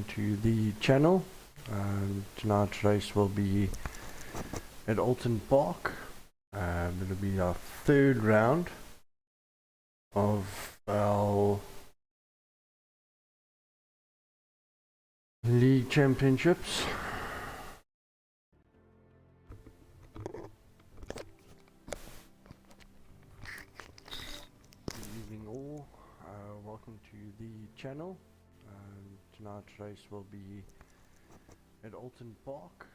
to the channel. Tonight's race will be at Oultan Park. It'll be our third round of our league championships. Good evening all, welcome to the channel. Tonight's race will be at Oultan Park.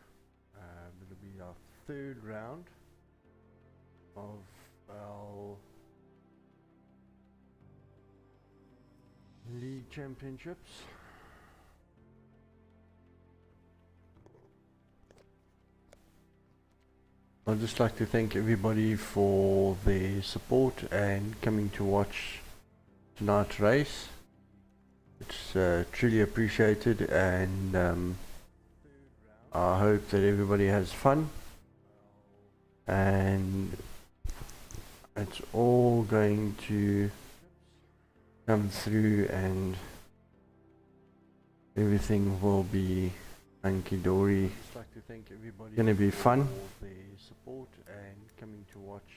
It'll be our third round of our league championships. I'd just like to thank everybody for their support and coming to watch tonight's race. It's truly appreciated, and I hope that everybody has fun, and it's all going to come through and everything will be hunky-dory. I'd like to thank everybody. It's going to be fun for their support and coming to watch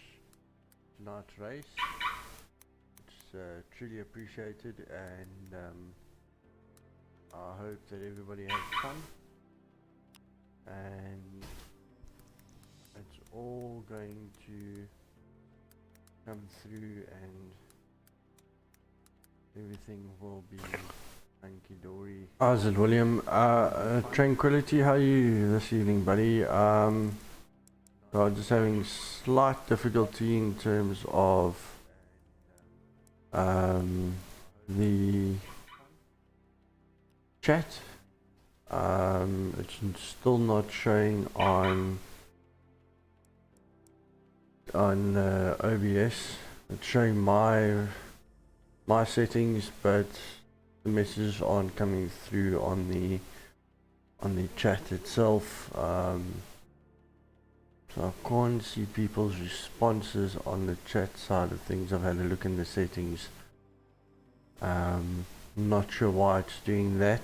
tonight's race. It's truly appreciated, and I hope that everybody has fun, and it's all going to come through and everything will be hunky-dory. How's it, William? Tranquility, how are you this evening, buddy? I'm just having slight difficulty in terms of the chat. It's still not showing on OBS. It's showing my settings, but the messages aren't coming through on the chat itself. So I can't see people's responses on the chat side of things. I've had a look in the settings. Not sure why it's doing that.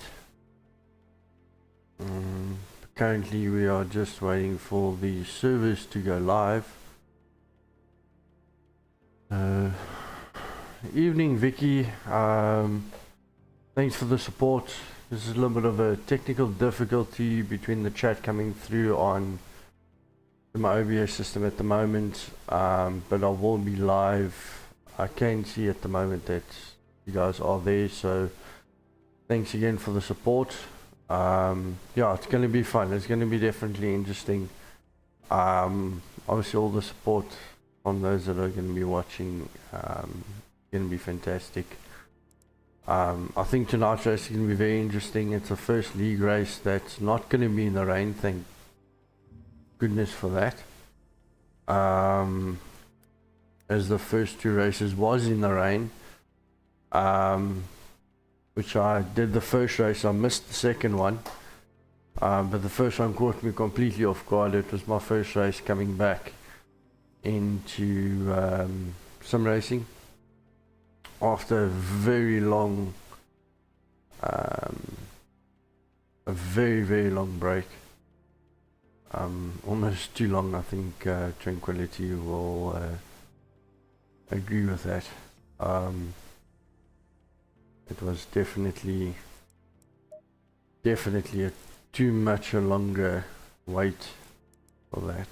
Currently we are just waiting for the servers to go live. Evening, Vicky. Thanks for the support. This is a little bit of a technical difficulty between the chat coming through on my OBS system at the moment, but I will be live. I can see at the moment that you guys are there, so thanks again for the support. Yeah, it's going to be fun. It's going to be definitely interesting. Obviously all the support from those that are going to be watching, going to be fantastic. I think tonight's race is going to be very interesting. It's the first league race that's not going to be in the rain, thank goodness for that. As the first two races was in the rain, which I did the first race. I missed the second one, but the first one caught me completely off guard. It was my first race coming back into sim racing after a very long, a very long break. Almost too long. I think Tranquility will agree with that. It was definitely a too much a longer wait for that.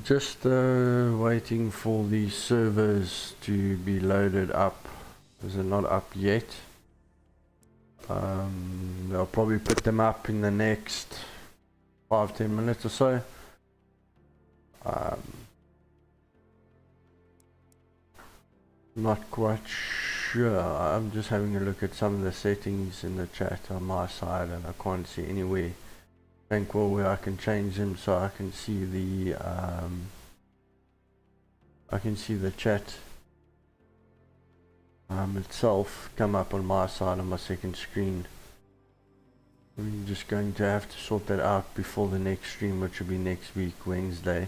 Just waiting for the servers to be loaded up. They're not up yet. They'll probably put them up in the next 5-10 minutes or so. Not quite sure. I'm just having a look at some of the settings in the chat on my side, and I can't see anywhere where I can change them, so I can see the chat itself come up on my side on my second screen. We're just going to have to sort that out before the next stream, which will be next week, Wednesday.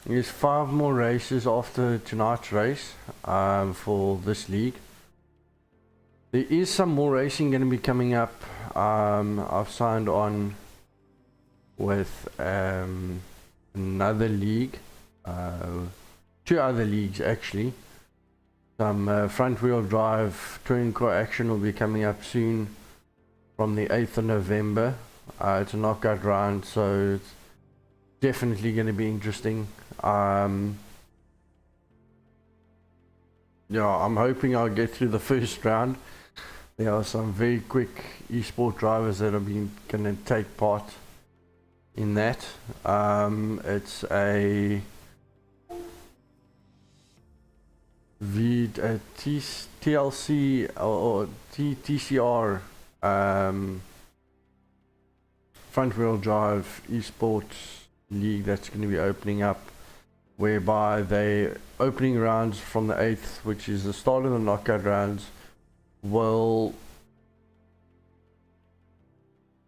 There's 5 more races after tonight's race for this league. There is some more racing going to be coming up. I've signed on with another league, two other leagues actually. Some front wheel drive touring car action will be coming up soon from the 8th of November. It's a knockout round, so it's definitely going to be interesting. Yeah, I'm hoping I'll get through the first round. There are some very quick esport drivers that are going to take part in that. It's a TLC or TCR front wheel drive esports league that's going to be opening up, whereby they opening rounds from the 8th, which is the start of the knockout rounds, will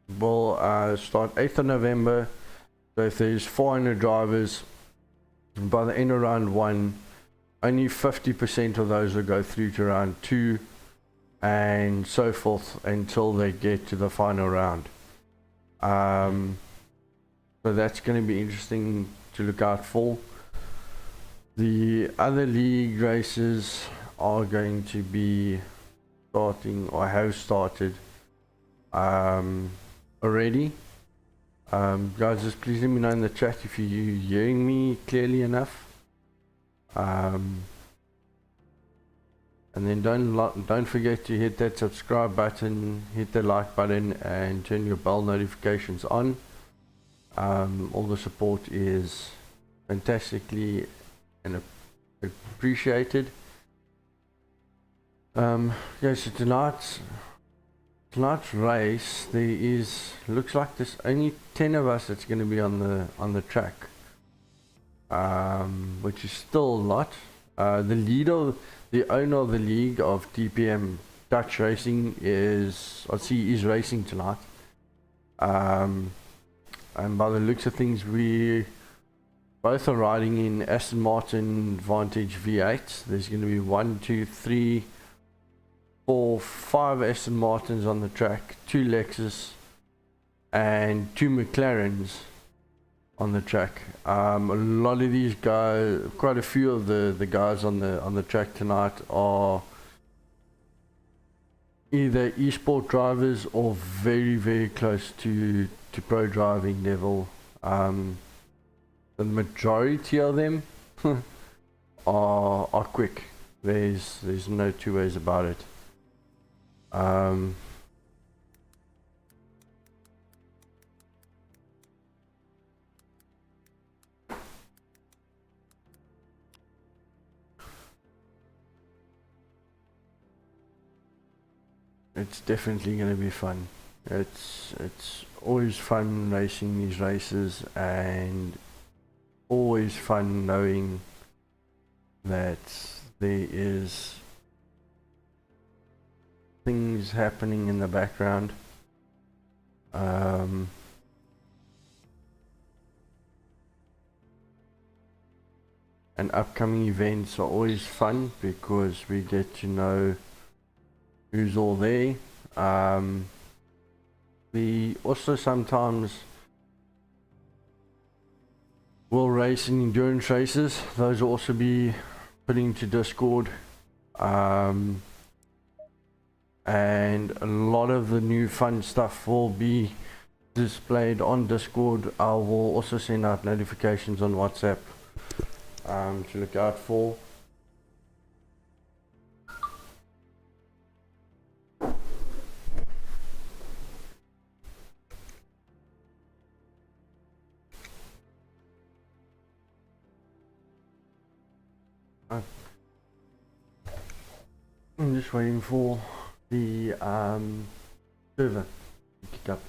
start 8th of November. So if there's 400 drivers, by the end of round 1, only 50% of those will go through to round 2, and so forth until they get to the final round. So that's going to be interesting to look out for. The other league races are going to be starting, or have started already. Guys, just please let me know in the chat if you're hearing me clearly enough. And then don't forget to hit that subscribe button, hit the like button, and turn your bell notifications on. All the support is fantastically and appreciated. Yeah, so tonight's race, looks like there's only 10 of us that's going to be on the track, which is still a lot. The owner of the league of TPM Dutch Racing is racing tonight. And by the looks of things, we both are riding in Aston Martin Vantage V8. There's going to be 1, 2, 3, 4, 5 Aston Martins on the track, 2 Lexus, and 2 McLarens on the track. A lot of these guys, quite a few of the guys on the track tonight are either esport drivers or very, very close to pro driving level. The majority of them are quick. There's no two ways about it. It's definitely going to be fun. It's always fun racing these races, and always fun knowing that there is things happening in the background. And upcoming events are always fun because we get to know who's all there. We also sometimes will race in endurance races. Those will also be put into Discord. And a lot of the new fun stuff will be displayed on Discord. I will also send out notifications on WhatsApp to look out for. I'm just waiting for the server to kick up.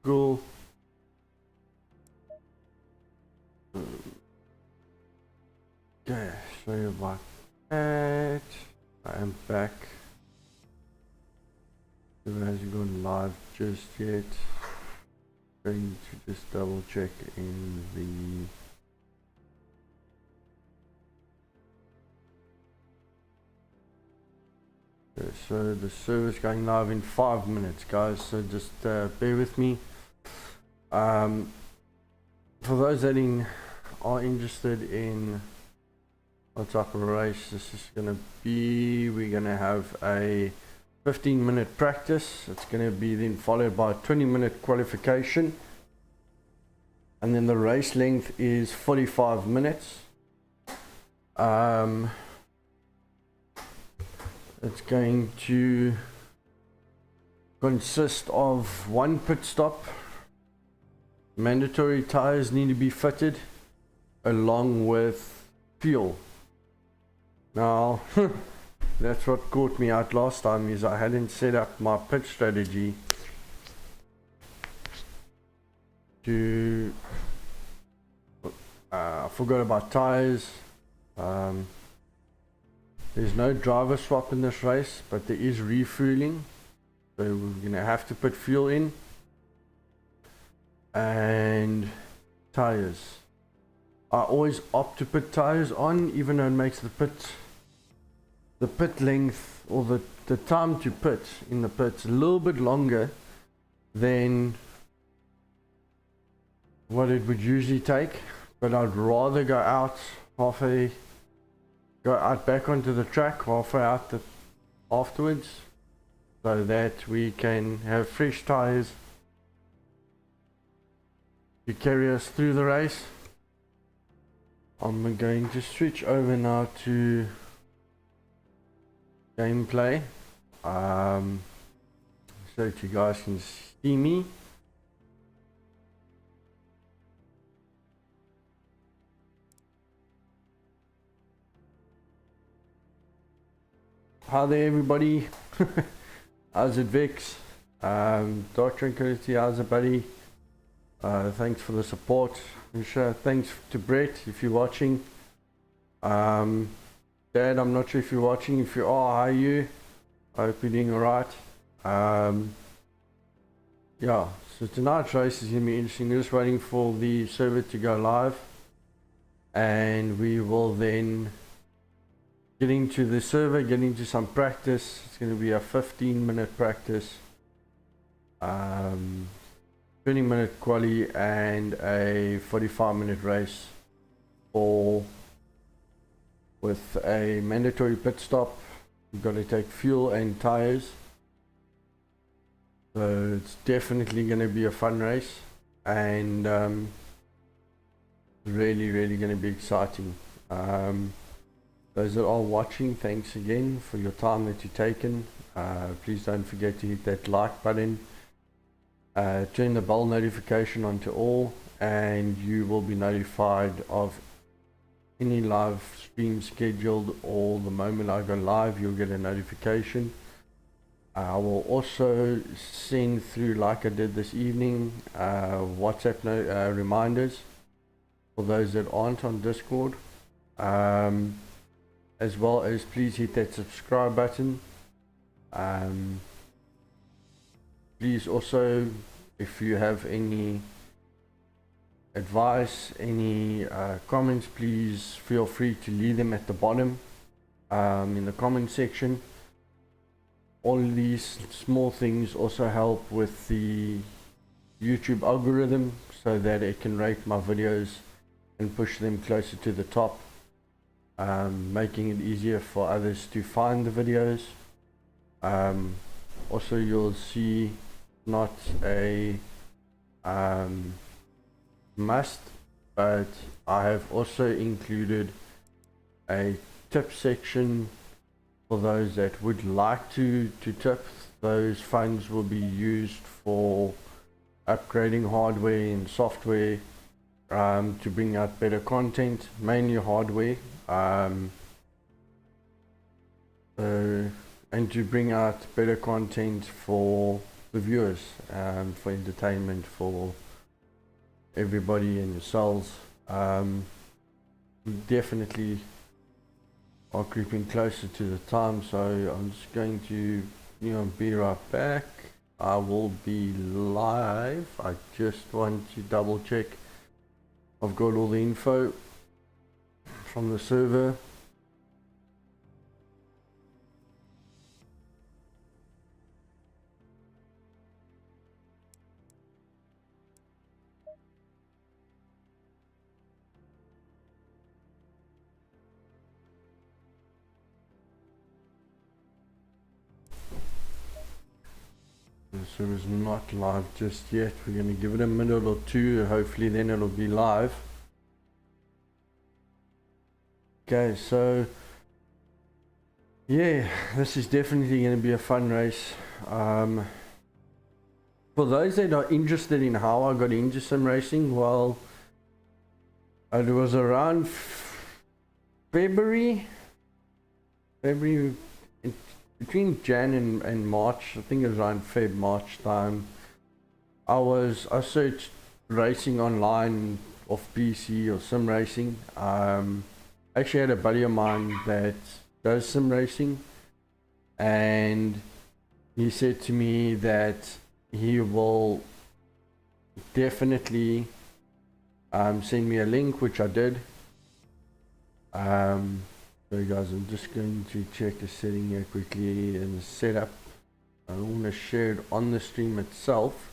Cool. Okay, sorry about that. I am back. It hasn't gone live just yet. Going to just double check in the so the server's going live in 5 minutes, guys, so just bear with me. For those that are interested in what type of race this is going to be, we're going to have a 15-minute practice. It's going to be then followed by a 20-minute qualification, and then the race length is 45 minutes. It's going to consist of one pit stop. Mandatory tires need to be fitted along with fuel. Now that's what caught me out last time, is I hadn't set up my pit strategy to I forgot about tires. There's no driver swap in this race, but there is refueling, so we're gonna have to put fuel in and tires. I always opt to put tires on, even though it makes the pit length, or the time to pit in the pits, a little bit longer than what it would usually take. But I'd rather go out back onto the track halfway out afterwards, so that we can have fresh tires to carry us through the race. I'm going to switch over now to gameplay, so that you guys can see me. Hi there everybody. How's it, Vix? Dark Tranquility, how's it, buddy? Thanks for the support. Thanks to Brett if you're watching. Dad, I'm not sure if you're watching. If you are, how are you? I hope you're doing alright. Yeah, so tonight's race is going to be interesting. We're just waiting for the server to go live, and we will then get into the server, get into some practice. It's going to be a 15-minute practice, 20-minute quali, and a 45-minute race, all with a mandatory pit stop. You've got to take fuel and tires, so it's definitely going to be a fun race, and really going to be exciting. Those that are watching, thanks again for your time that you've taken. Please don't forget to hit that like button, turn the bell notification on to all, and you will be notified of any live stream scheduled, or the moment I go live you'll get a notification. I will also send through, like I did this evening, WhatsApp reminders for those that aren't on Discord. As well as please hit that subscribe button. Please also, if you have any advice, any comments, please feel free to leave them at the bottom in the comment section. All of these small things also help with the YouTube algorithm, so that it can rate my videos and push them closer to the top, making it easier for others to find the videos. Also, you'll see, not a must, but I have also included a tip section for those that would like to tip. Those funds will be used for upgrading hardware and software, to bring out better content, mainly hardware, and to bring out better content for the viewers, for entertainment for everybody and yourselves. Definitely are creeping closer to the time, so I'm just going to be right back. I will be live. I just want to double check I've got all the info from the server. The server's not live just yet. We're going to give it a minute or two. Hopefully then it'll be live. Okay, so yeah, this is definitely going to be a fun race. For those that are interested in how I got into sim racing, well, it was around February, between Jan and March. I think it was around March time. I searched racing online off PC or sim racing. I actually had a buddy of mine that does sim racing, and he said to me that he will definitely send me a link, which I did. So guys, I'm just going to check the setting here quickly in the setup. I don't want to share it on the stream itself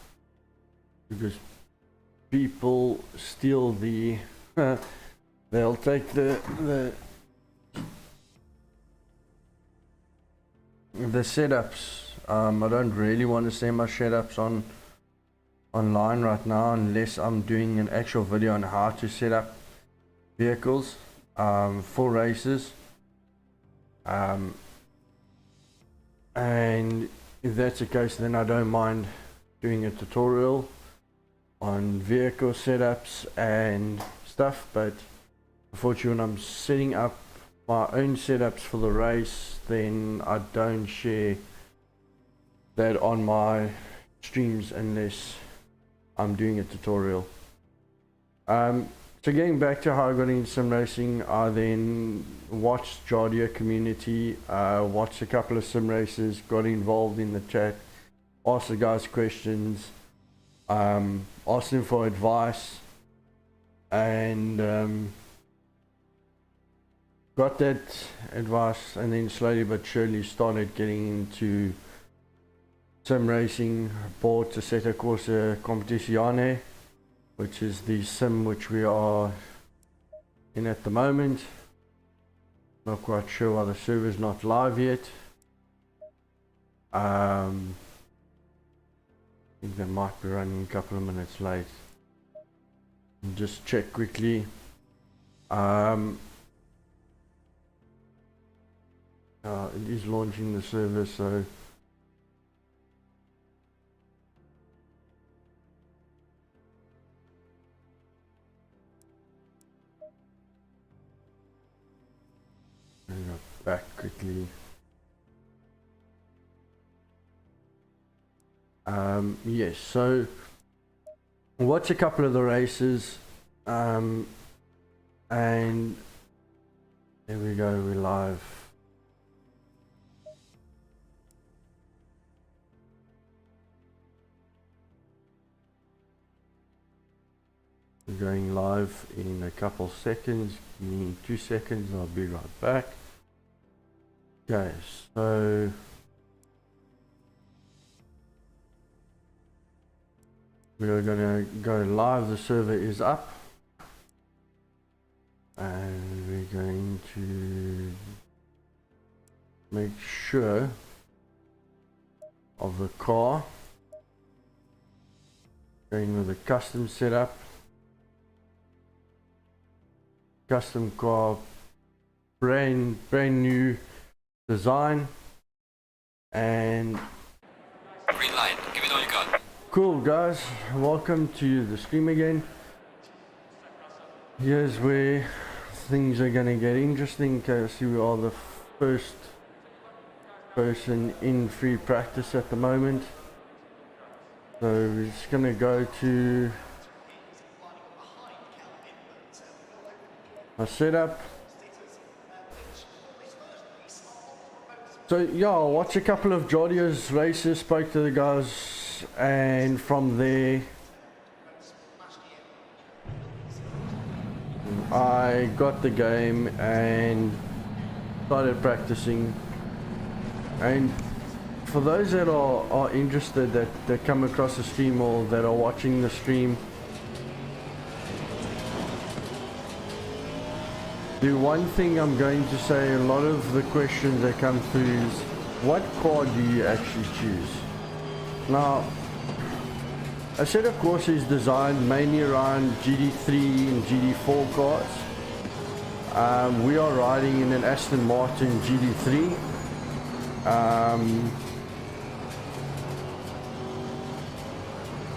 because people steal the they'll take the setups. I don't really want to send my setups online right now unless I'm doing an actual video on how to set up vehicles for races. And if that's the case, then I don't mind doing a tutorial on vehicle setups and stuff, but unfortunately when I'm setting up my own setups for the race, then I don't share that on my streams unless I'm doing a tutorial. So getting back to how I got into sim racing, I then watched Jardia community, watched a couple of sim races, got involved in the chat, asked the guys questions, asked them for advice, and got that advice, and then slowly but surely started getting into sim racing. Bought Assetto Corsa Competizione, which is the sim which we are in at the moment. Not quite sure why the server's not live yet. I think they might be running a couple of minutes late. Just check quickly. It is launching the server, so back quickly. Yes, so watch a couple of the races, and there we go, we're live. We're going live in a couple seconds. Give me 2 seconds, I'll be right back. Okay, so we are gonna go live. The server is up, and we're going to make sure of the car. Going with a custom setup, custom car, brand new design, and green light, give it all you got. Cool guys, welcome to the stream again. Here's where things are gonna get interesting, because we are the first person in free practice at the moment. So we're just gonna go to our setup. So yeah, I watched a couple of Jodia's races, spoke to the guys, and from there I got the game and started practicing. And for those that are interested, that come across the stream or that are watching the stream, the one thing I'm going to say, a lot of the questions that come through is, what car do you actually choose? Now, a set of course is designed mainly around GT3 and GT4 cars. We are riding in an Aston Martin GT3.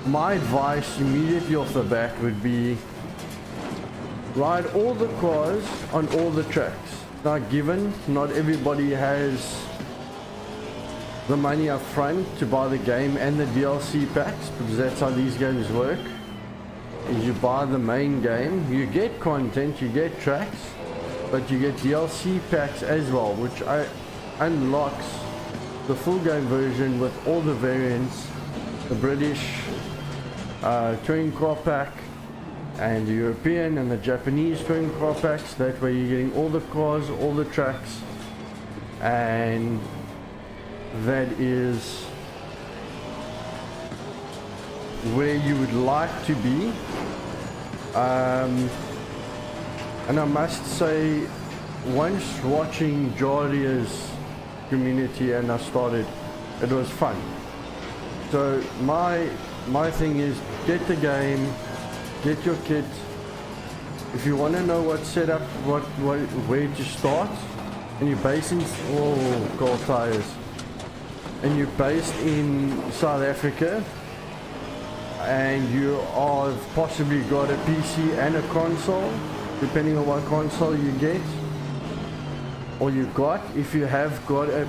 My advice immediately off the bat would be, ride all the cars on all the tracks. Now given, not everybody has the money up front to buy the game and the DLC packs, because that's how these games work. Is you buy the main game, you get content, you get tracks, but you get DLC packs as well, which unlocks the full game version with all the variants, the British touring car pack, and the European and the Japanese touring car packs. That way you're getting all the cars, all the tracks, and that is where you would like to be. And I must say, once watching Jaria's community and I started, it was fun. So my thing is, get the game, get your kit. If you want to know what setup, where to start, and you're based in cold tires, and you're based in South Africa, and you are possibly got a PC and a console, depending on what console you get or you got. If you have got a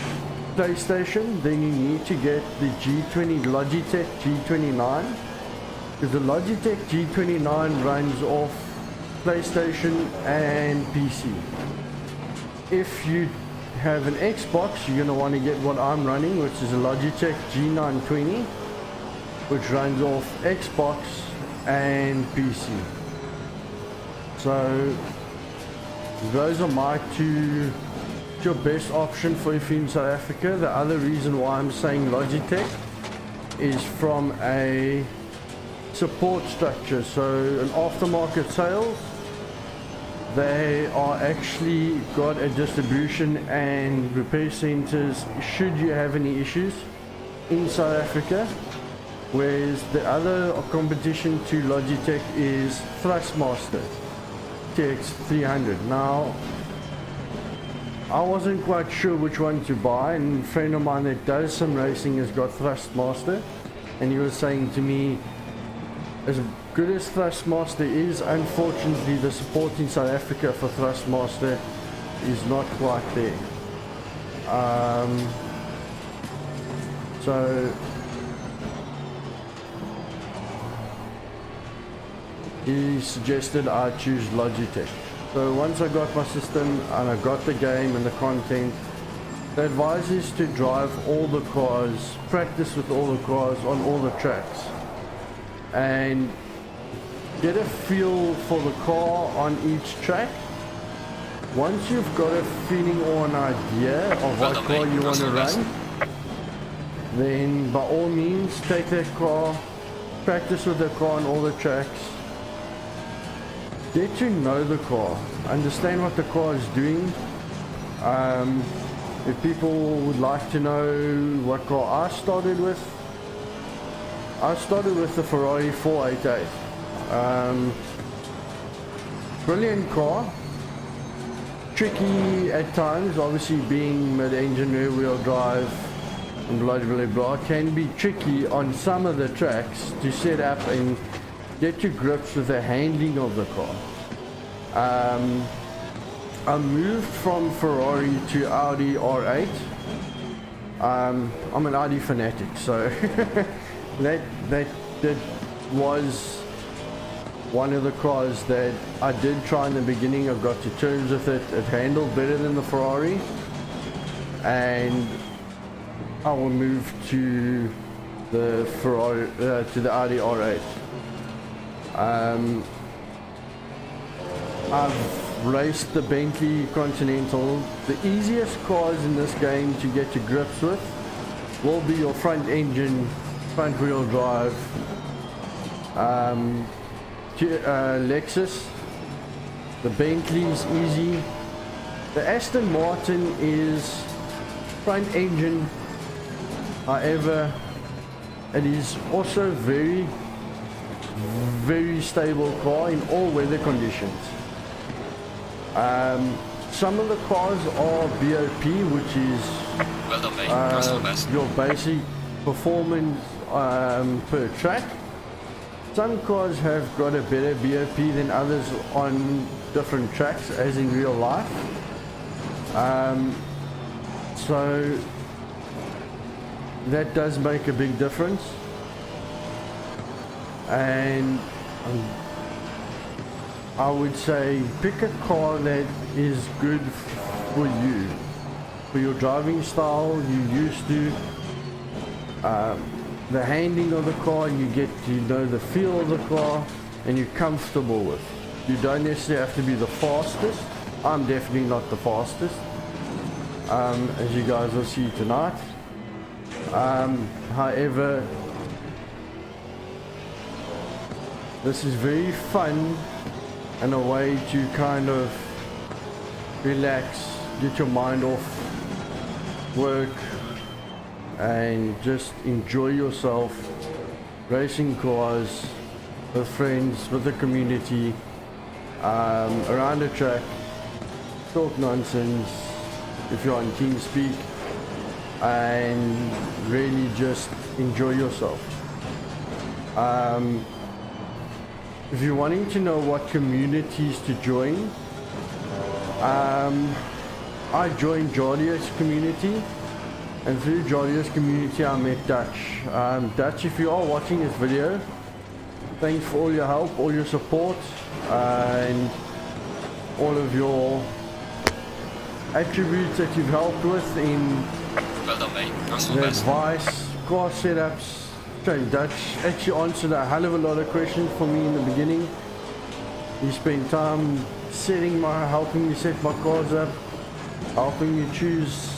PlayStation, then you need to get the Logitech G29, because the Logitech G29 runs off PlayStation and PC. If you have an Xbox, you're going to want to get what I'm running, which is a Logitech G920, which runs off Xbox and PC. So those are my your best option for if you're in South Africa. The other reason why I'm saying Logitech is from a support structure. So an aftermarket sales, they are actually got a distribution and repair centers should you have any issues in South Africa. Whereas the other competition to Logitech is Thrustmaster TX300. Now, I wasn't quite sure which one to buy, and a friend of mine that does some racing has got Thrustmaster, and he was saying to me, as good as Thrustmaster is, unfortunately the support in South Africa for Thrustmaster is not quite there. So he suggested I choose Logitech. So once I got my system and I got the game and the content, the advice is to drive all the cars, practice with all the cars on all the tracks, and get a feel for the car on each track. Once you've got a feeling or an idea of what car you want to run, then by all means take that car, practice with the car on all the tracks. Get to know the car, understand what the car is doing. If people would like to know what car I started with the Ferrari 488. Brilliant car, tricky at times, obviously being mid-engine rear-wheel drive and blah blah blah, can be tricky on some of the tracks to set up and get to grips with the handling of the car. I moved from Ferrari to Audi R8. I'm an Audi fanatic, so that was one of the cars that I did try in the beginning. I got to terms with it. It handled better than the Ferrari, and I will move to the Ferrari, to the Audi R8. I've raced the Bentley Continental. The easiest cars in this game to get to grips with will be your front engine, front wheel drive, Lexus. The Bentley's easy. The Aston Martin is front engine, however it is also very stable car in all weather conditions. Some of the cars are BOP, which is Well done, mate. That's the best. your basic performance per track. Some cars have got a better BOP than others on different tracks, as in real life. So that does make a big difference. And I would say pick a car that is good for you, for your driving style you're used to, the handling of the car, you get to know the feel of the car and you're comfortable with. You don't necessarily have to be the fastest. I'm definitely not the fastest, as you guys will see tonight. However, this is very fun and a way to kind of relax, get your mind off work and just enjoy yourself racing cars with friends, with the community, around the track, talk nonsense if you're on TeamSpeak, and really just enjoy yourself. If you're wanting to know what communities to join, I joined Jolia's community, and through Jolia's community I met Dutch. Dutch, if you are watching this video, thanks for all your help, all your support, and all of your attributes that you've helped with in Well done, mate. That's the the best. advice, car setups. Dutch actually answered a hell of a lot of questions for me in the beginning. He spent time helping me set my cars up, helping me choose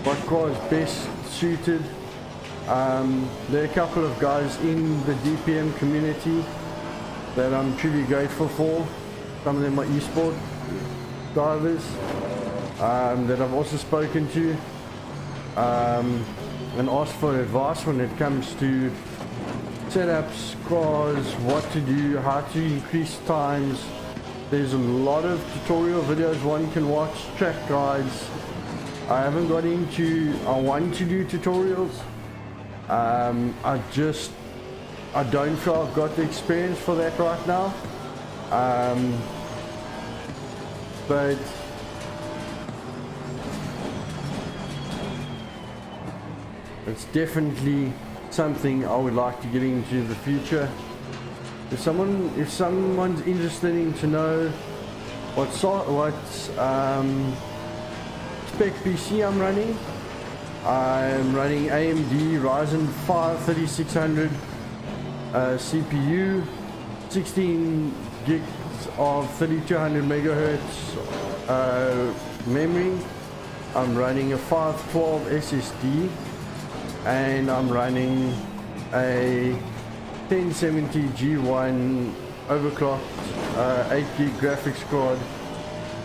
what car is best suited. There are a couple of guys in the DPM community that I'm truly grateful for. Some of them are esport drivers that I've also spoken to and asked for advice when it comes to setups, cars, what to do, how to increase times. There's a lot of tutorial videos one can watch, track guides. I haven't got into, I want to do tutorials. I don't feel I've got the experience for that right now. But it's definitely something I would like to get into the future. If someone's interested in to know what spec PC I'm running AMD Ryzen 5 3600 CPU, 16 gigs of 3200 megahertz memory. I'm running a 512 SSD, and I'm running a 1070 G1 overclocked 8 gig graphics card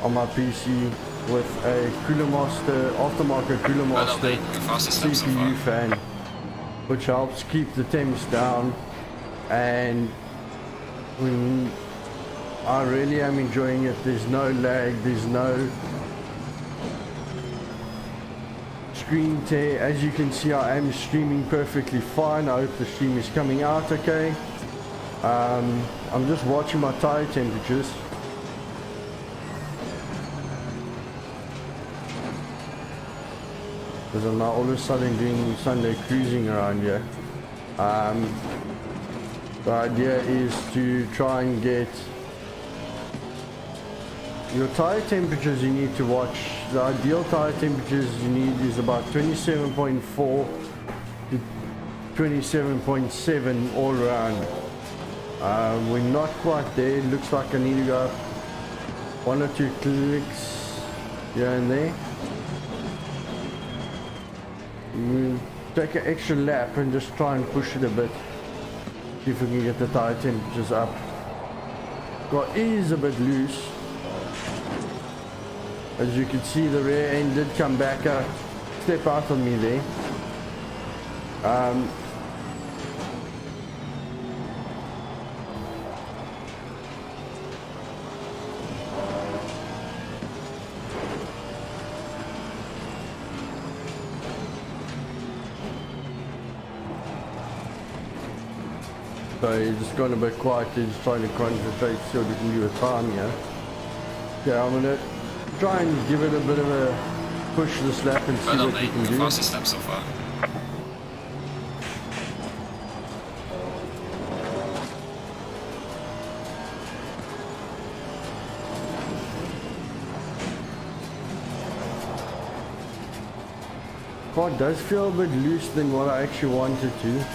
on my PC with a Cooler Master, aftermarket Cooler Well done, Master mate. Your fastest lap so far. CPU fan, which helps keep the temps down, and I really am enjoying it. There's no lag, there's no screen tear. As you can see, I am streaming perfectly fine. I hope the stream is coming out okay. I'm just watching my tire temperatures. Because I'm now all of a sudden doing Sunday cruising around here. The idea is to try and get your tire temperatures. You need to watch. The ideal tire temperatures you need is about 27.4 to 27.7 all around. We're not quite there. It looks like I need to go up 1 or 2 clicks here and there. We'll take an extra lap and just try and push it a bit. See if we can get the tire temperatures up. Car is a bit loose. As you can see, the rear end did come back out, step out on me there. So you're just going a bit quiet, you're just trying to concentrate, see what we can do with time here. Okay, I'm going to try and give it a bit of a push this lap and see Well done, what we mate. can do. Fastest lap so far. Car does feel a bit loose than what I actually wanted to.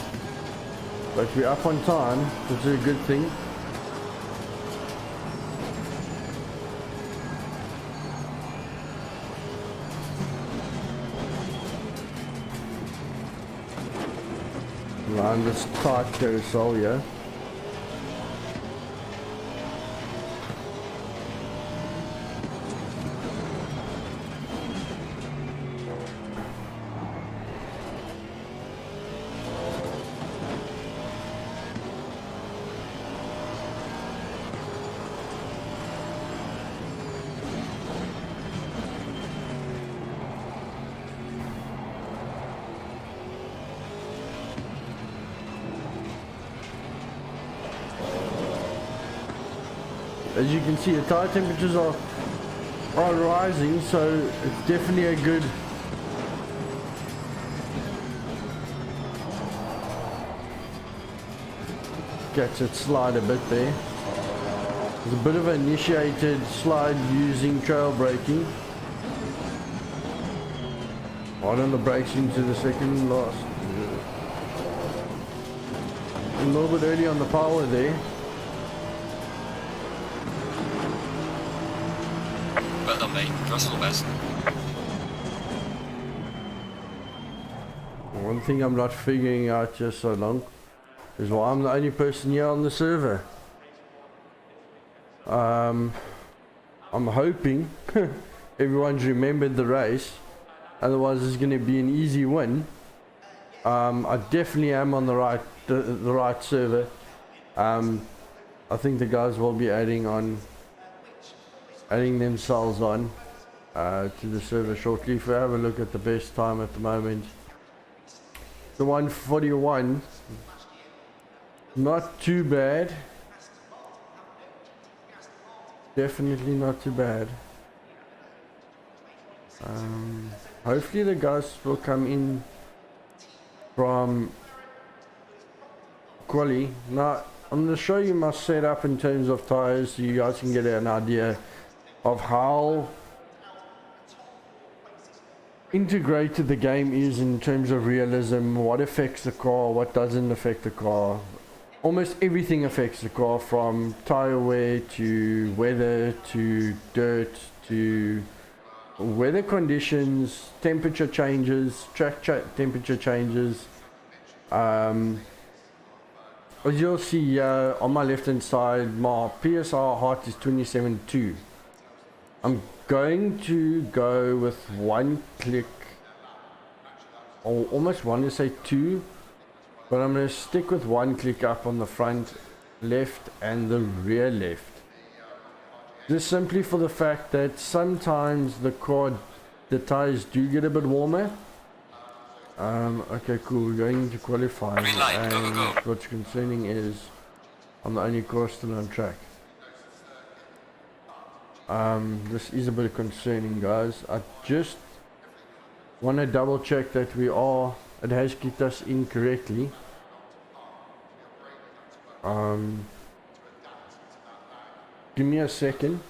But we're up on time, which is a good thing. Around this tight carousel here. As you can see, the tire temperatures are rising, so it's definitely a good catch it slide a bit there. There's a bit of an initiated slide using trail braking. Right on the brakes into the second last. A little bit early on the power there. Well done, mate. Russell best. One thing I'm not figuring out just so long is why I'm the only person here on the server. I'm hoping everyone's remembered the race, otherwise it's going to be an easy win. I definitely am on the right server. I think the guys will be adding themselves on to the server shortly. If we have a look at the best time at the moment, the 141, not too bad, definitely not too bad. Hopefully the guys will come in from quali. Now I'm going to show you my setup in terms of tires so you guys can get an idea of how integrated the game is in terms of realism, what affects the car, what doesn't affect the car. Almost everything affects the car, from tire wear to weather to dirt to weather conditions, temperature changes, track temperature changes. As you'll see on my left hand side, my PSR height is 27.2. I'm going to go with 1 click, or almost want to say 2, but I'm going to stick with 1 click up on the front left and the rear left. Just simply for the fact that sometimes the tires do get a bit warmer. Okay, cool, we're going to qualify, Green light, and go, go, go. what's concerning is I'm the only car still on track. This is a bit concerning, guys. I just want to double check that it has kicked us in correctly. Give me a second.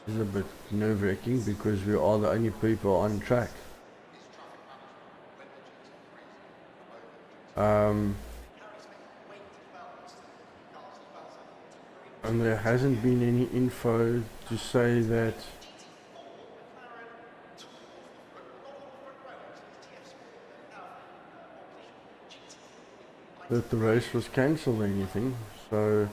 It's a bit nerve-wracking because we are the only people on track. And there hasn't been any info to say that the race was cancelled or anything, so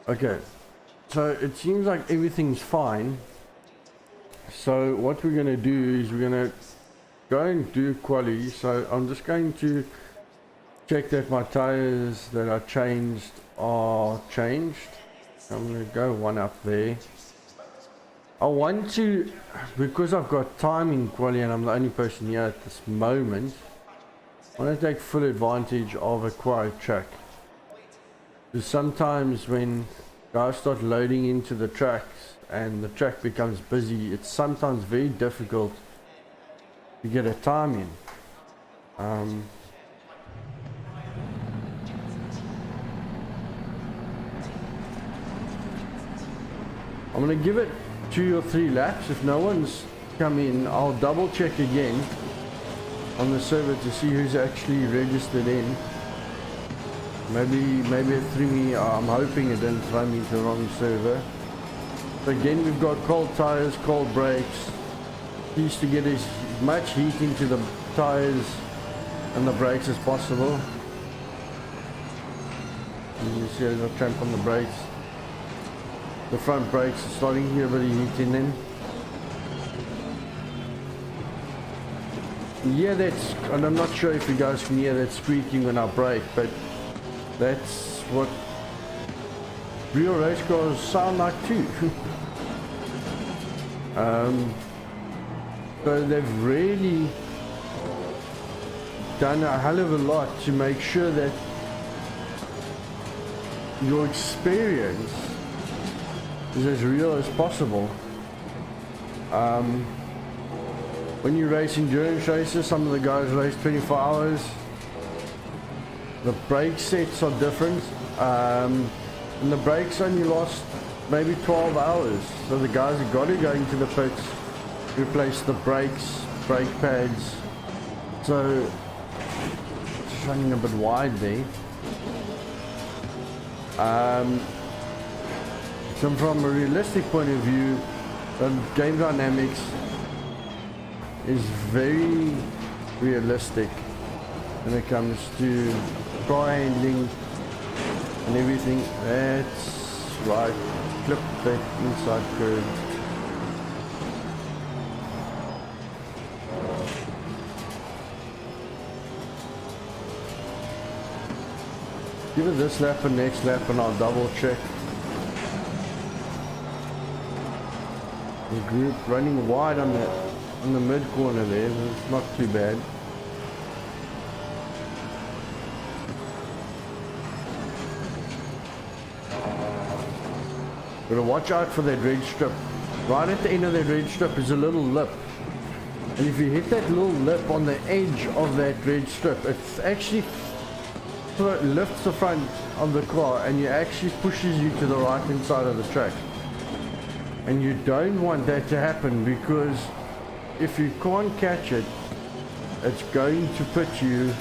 okay, so it seems like everything's fine. So what we're going to do is we're going to go and do quali. So I'm just going to check that my tires that are changed are changed. I'm going to go one up there. I want to, because I've got time in quali and I'm the only person here at this moment, I want to take full advantage of a quiet track. Because sometimes when guys start loading into the tracks and the track becomes busy, it's sometimes very difficult to get a time in. I'm going to give it 2 or 3 laps. If no one's come in, I'll double check again on the server to see who's actually registered in. Maybe it threw me. I'm hoping it didn't throw me to the wrong server. So again, we've got cold tires, cold brakes. Used to get as much heat into the tires and the brakes as possible. And you see a little tramp on the brakes. The front brakes are starting to get a bit of heat in them. Yeah, that's, and I'm not sure if you guys can hear that squeaking when I brake, but that's what real race cars sound like too. So they've really done a hell of a lot to make sure that your experience is as real as possible. When you race endurance races, some of the guys race 24 hours. The brake sets are different, and the brakes only last maybe 12 hours. So the guys have got to go into the pits, replace the brakes, brake pads. So it's running a bit wide there. So from a realistic point of view, the game dynamics is very realistic when it comes to car handling and everything. That's right, clip that inside curve. Give it this lap and next lap and I'll double check. The group running wide on the mid corner there, it's not too bad. Gotta watch out for that red strip. Right at the end of that red strip is a little lip. And if you hit that little lip on the edge of that red strip, it actually lifts the front of the car and it actually pushes you to the right hand side of the track. And you don't want that to happen, because if you can't catch it, it's going to put you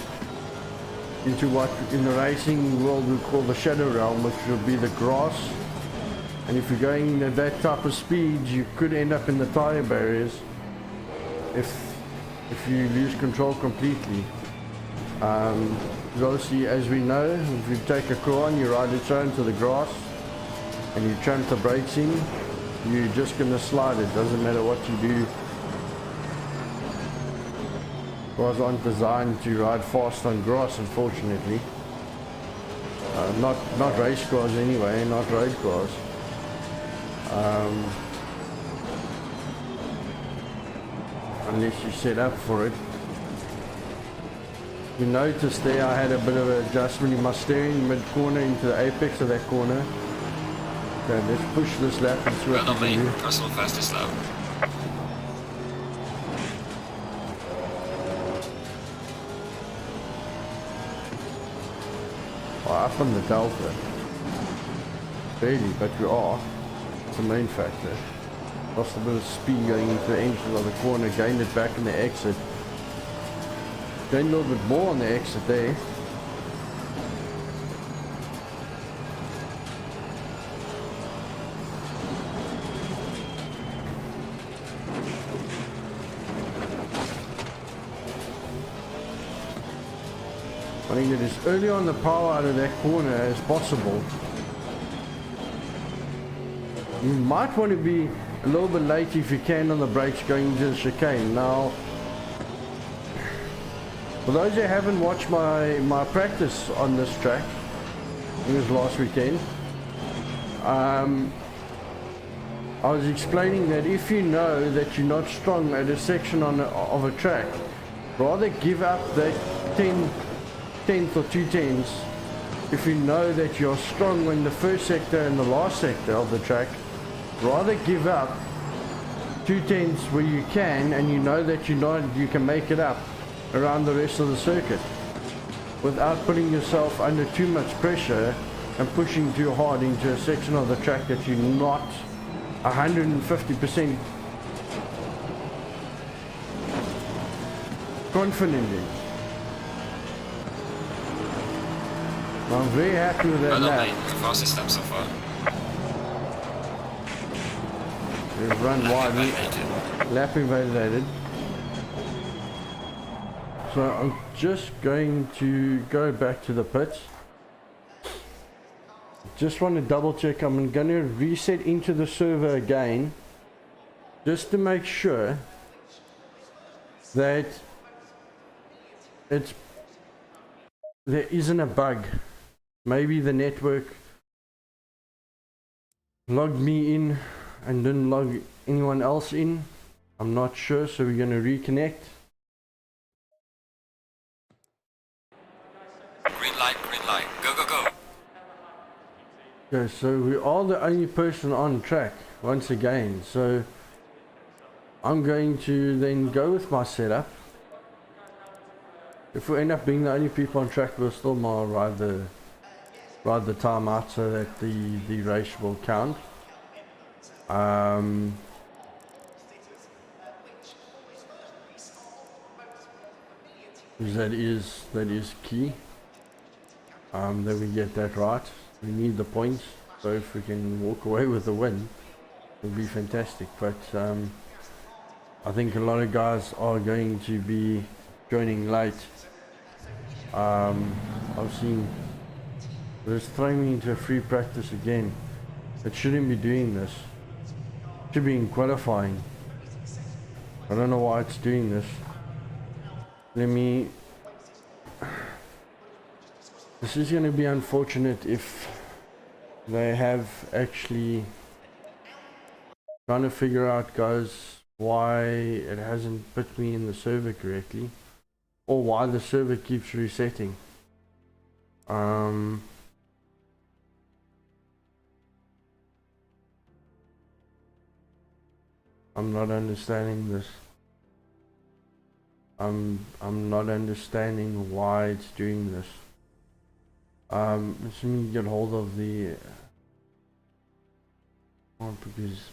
into what in the racing world we call the shadow realm, which will be the grass. And if you're going at that type of speed, you could end up in the tire barriers if you lose control completely. Because obviously, as we know, if you take a car and you ride it straight into the grass and you tramp the brakes in, you're just going to slide. It doesn't matter what you do. Cars aren't designed to ride fast on grass, unfortunately. Not race cars anyway, not road cars. Unless you set up for it. You notice there I had a bit of an adjustment in my steering mid-corner into the apex of that corner. Okay, let's push this lap and see what Well we done, can mate. do. Personal fastest lap. Up on the delta. Barely, but we are. It's the main factor. Lost a bit of speed going into the entrance of the corner, gained it back in the exit. Gained a little bit more on the exit there. I think it is early on the power out of that corner as possible. You might want to be a little bit late if you can on the brakes going into the chicane. Now, for those who haven't watched my practice on this track, it was last weekend, I was explaining that if you know that you're not strong at a section of a track, rather give up that 10th or 2/10s if you know that you're strong in the first sector and the last sector of the track. Rather give up 2/10s where you can, and you know that you can make it up around the rest of the circuit without putting yourself under too much pressure and pushing too hard into a section of the track that you're not 150% confident in. I'm very happy with that Well done, lap. mate. The fastest lap so far. We've run wide, lap invalidated. So I'm just going to go back to the pits. Just want to double check. I'm going to reset into the server again, just to make sure that there isn't a bug. Maybe the network logged me in and didn't log anyone else in. I'm not sure, so we're going to reconnect. Green light, go, go, go. Okay, so we are the only person on track once again, so I'm going to then go with my setup. If we end up being the only people on track, we'll still more ride the time out so that the race will count. That is key. That we get that right. We need the points, so if we can walk away with the win, it'll be fantastic. But I think a lot of guys are going to be joining late. I've seen it's throwing me into a free practice again. It shouldn't be doing this. It should be in qualifying. I don't know why it's doing this. This is going to be unfortunate if they have actually trying to figure out, guys, why it hasn't put me in the server correctly, or why the server keeps resetting. I'm not understanding this. I'm not understanding why it's doing this. Let me get hold of the because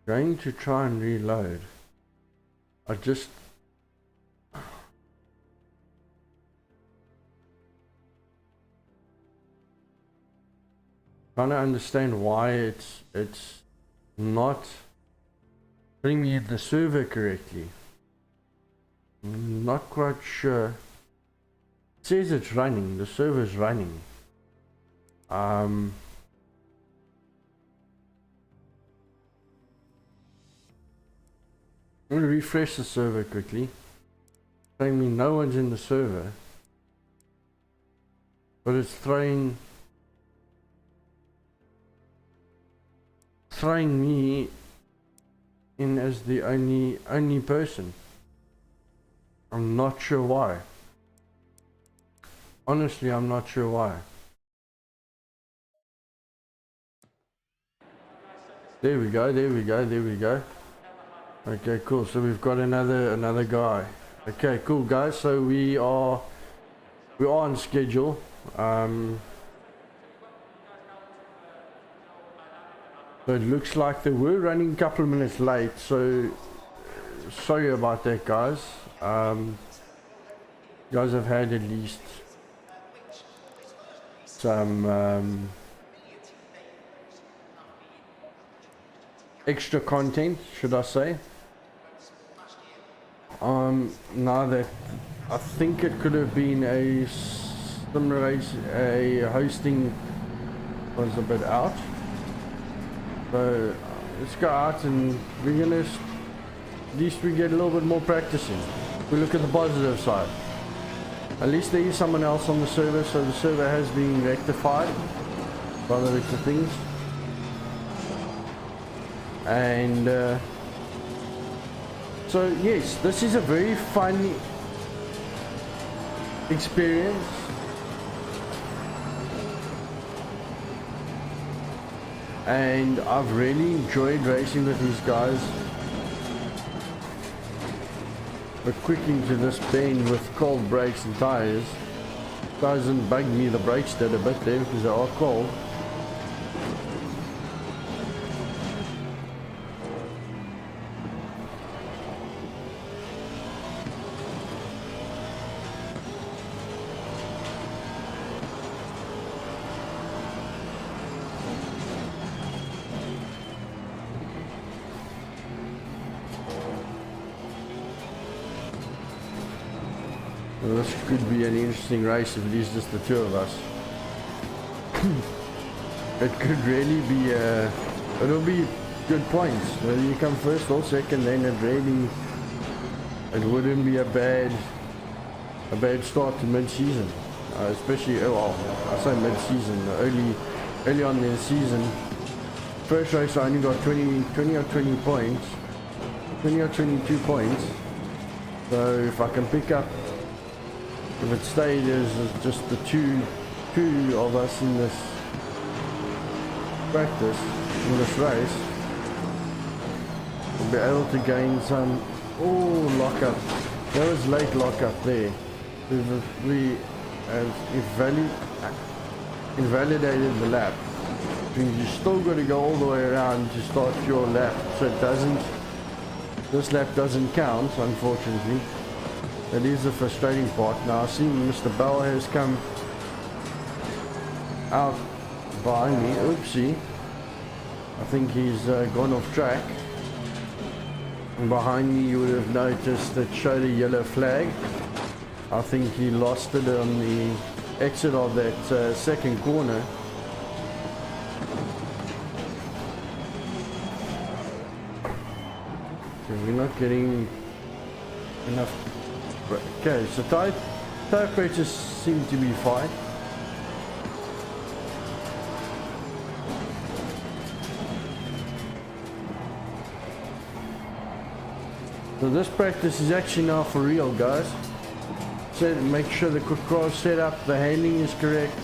going to try and reload. I just trying to understand why it's not putting me in the server correctly. Not quite sure. It says it's running, the server's running. I'm gonna refresh the server quickly. Showing me no one's in the server. But it's throwing me in as the only person. I'm not sure why. Honestly, I'm not sure why. There we go, there we go, there we go. Okay, cool. So we've got another guy. Okay, cool guys. So we are on schedule. So it looks like they were running a couple of minutes late, so sorry about that, guys. You guys have had at least some extra content, should I say. Now that I think it could have been a simulation, a hosting was a bit out. So let's go out and we're gonna, at least we get a little bit more practicing. We look at the positive side. At least there is someone else on the server, so the server has been rectified by the looks of things. And so yes, this is a very fun experience. And I've really enjoyed racing with these guys. But quicking to this bend with cold brakes and tires doesn't bug me. The brakes did a bit there because they are cold. Well, this could be an interesting race if it is just the two of us. It could really be it'll be good points. Whether you come first or second, then it wouldn't be a bad start to mid-season. Especially, well, I say mid-season, early on in the season. First race I only got 20 or 20 points, 20 or 22 points. So if I can pick up, if it stayed as just the two of us in this practice, in this race, we'll be able to gain some. Oh, lockup. That was late lockup there. We have invalidated the lap. You still got to go all the way around to start your lap, so this lap doesn't count, unfortunately. That is the frustrating part. Now I see Mr. Bell has come out behind me. Oopsie. I think he's gone off track. And behind me you would have noticed that showed a yellow flag. I think he lost it on the exit of that second corner. So we're not getting enough. Okay, so Tyre Temperatures seem to be fine. So this practice is actually now for real, guys. So make sure the control set up, the handling is correct.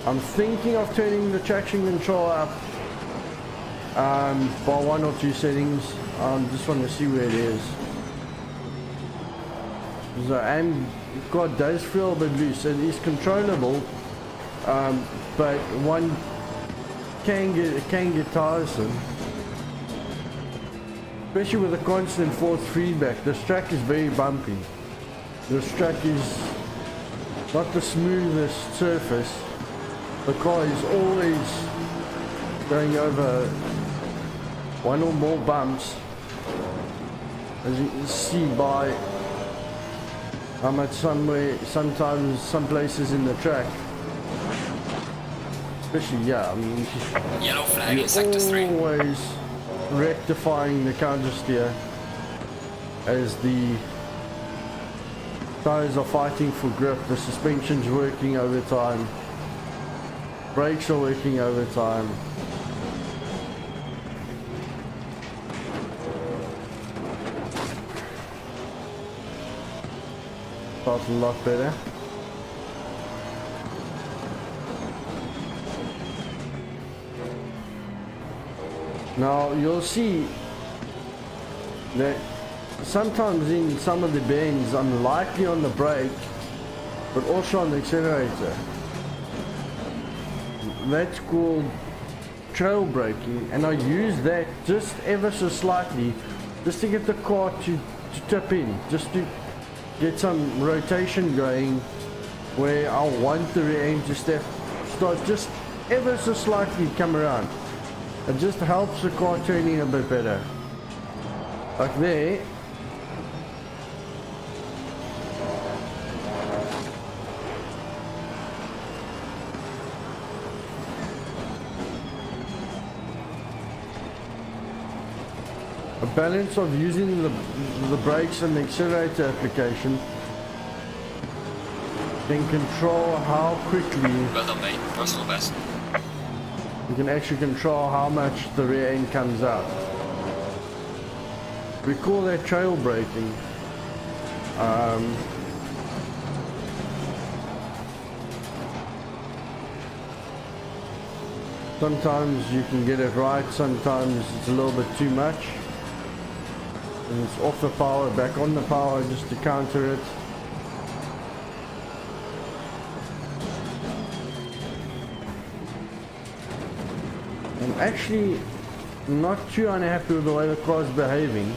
I'm thinking of turning the traction control up by 1 or 2 settings. Just want to see where it is. So God does feel a bit loose. It is controllable, but one can get tiresome, especially with the constant force feedback. This track is very bumpy. This track is not the smoothest surface. The car is always going over one or more bumps, as you can see by I'm at sometimes some places in the track, especially, yeah, I mean, Yellow flag you're in sector 3. always rectifying the counter steer as the tires are fighting for grip, the suspension's working overtime, brakes are working overtime. Starts a lot better. Now you'll see that sometimes in some of the bends I'm lightly on the brake but also on the accelerator. That's called trail braking, and I use that just ever so slightly just to get the car to tip in, just to get some rotation going where I want the rear end to start just ever so slightly come around. It just helps the car turn in a bit better. Like there. A balance of using the brakes and the accelerator application can control how quickly Well done, mate. Personal best. you can actually control how much the rear end comes out. We call that trail braking. Sometimes you can get it right, sometimes it's a little bit too much. And it's off the power, back on the power just to counter it. I'm actually not too unhappy with the way the car's behaving.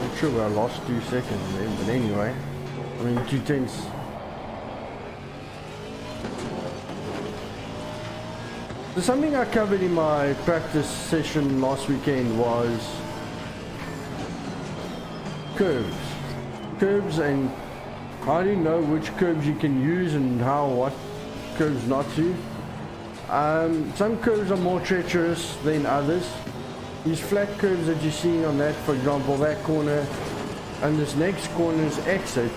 Not sure where I lost 2 seconds there, but anyway. I mean 2/10. So something I covered in my practice session last weekend was curves. Curves and how do you know which curves you can use and what curves not to. Some curves are more treacherous than others. These flat curves that you're seeing on that, for example, that corner and this next corner's exit,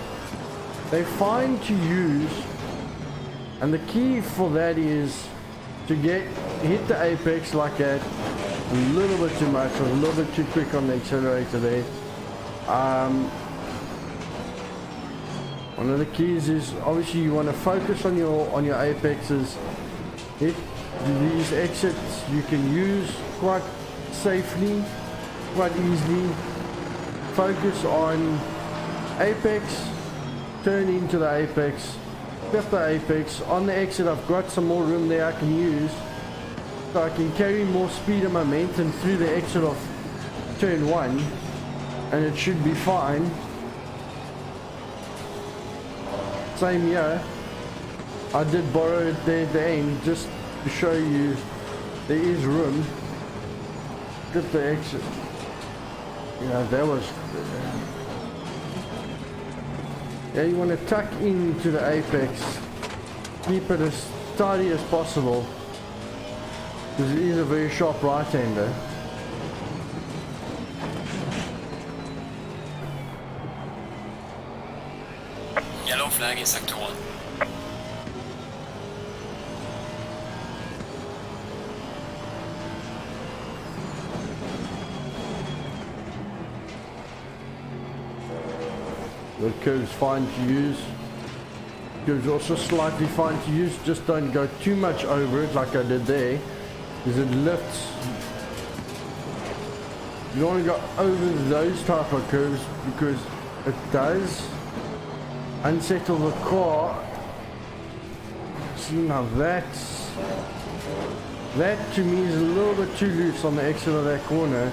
they're fine to use, and the key for that is to hit the apex like that, a little bit too much or a little bit too quick on the accelerator there. One of the keys is obviously you want to focus on your apexes. Hit these exits you can use quite safely, quite easily. Focus on apex, turn into the apex, flip the apex. On the exit I've got some more room there I can use, so I can carry more speed and momentum through the exit of turn 1, and it should be fine. Same here, I did borrow it there at the end just to show you there is room. Flip the exit. Yeah, that was... Yeah, you want to tuck into the apex, keep it as tidy as possible, because it is a very sharp right-hander. Yellow flag in sector 1. The curve's fine to use. Curve's also slightly fine to use, just don't go too much over it like I did there, because it lifts. You don't want to go over those type of curves because it does unsettle the car. See, now that to me is a little bit too loose on the exit of that corner.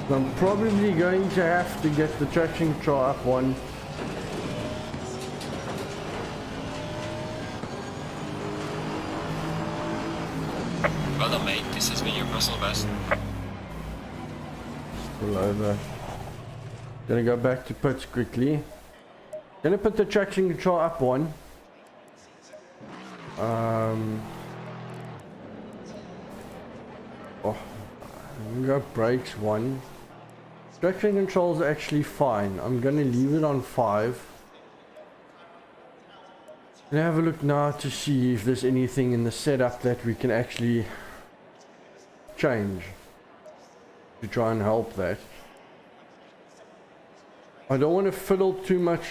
So I'm probably going to have to get the traction control up one. Well done, mate. This has been your personal best. Still over. Gonna go back to pits quickly. Gonna put the traction control up one. Oh, I'm gonna go brakes one. Traction control is actually fine. I'm gonna leave it on 5. And have a look now to see if there's anything in the setup that we can actually change to try and help that. I don't want to fiddle too much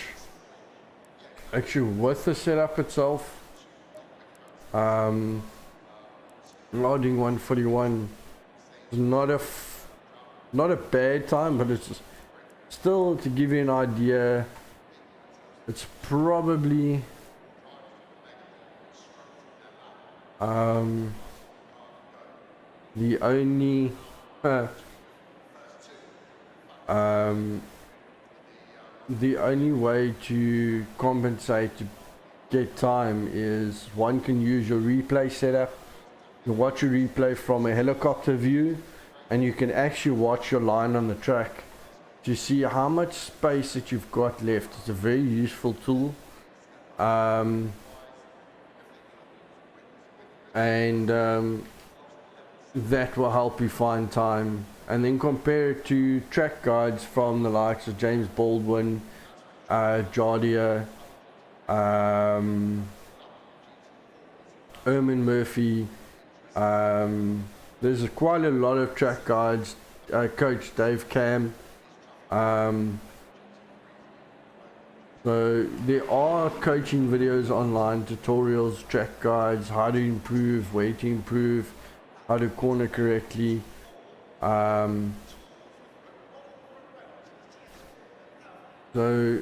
actually with the setup itself. Loading 141 is not a bad time, but it's still, to give you an idea, it's probably the only the only way to compensate to get time is one can use your replay setup. You watch a replay from a helicopter view, and you can actually watch your line on the track to see how much space that you've got left. It's a very useful tool. That will help you find time, and then compare it to track guides from the likes of James Baldwin, Jardia, Ermin Murphy. There's quite a lot of track guides, Coach Dave Cam. So there are coaching videos online, tutorials, track guides, how to improve, where to improve, how to corner correctly. So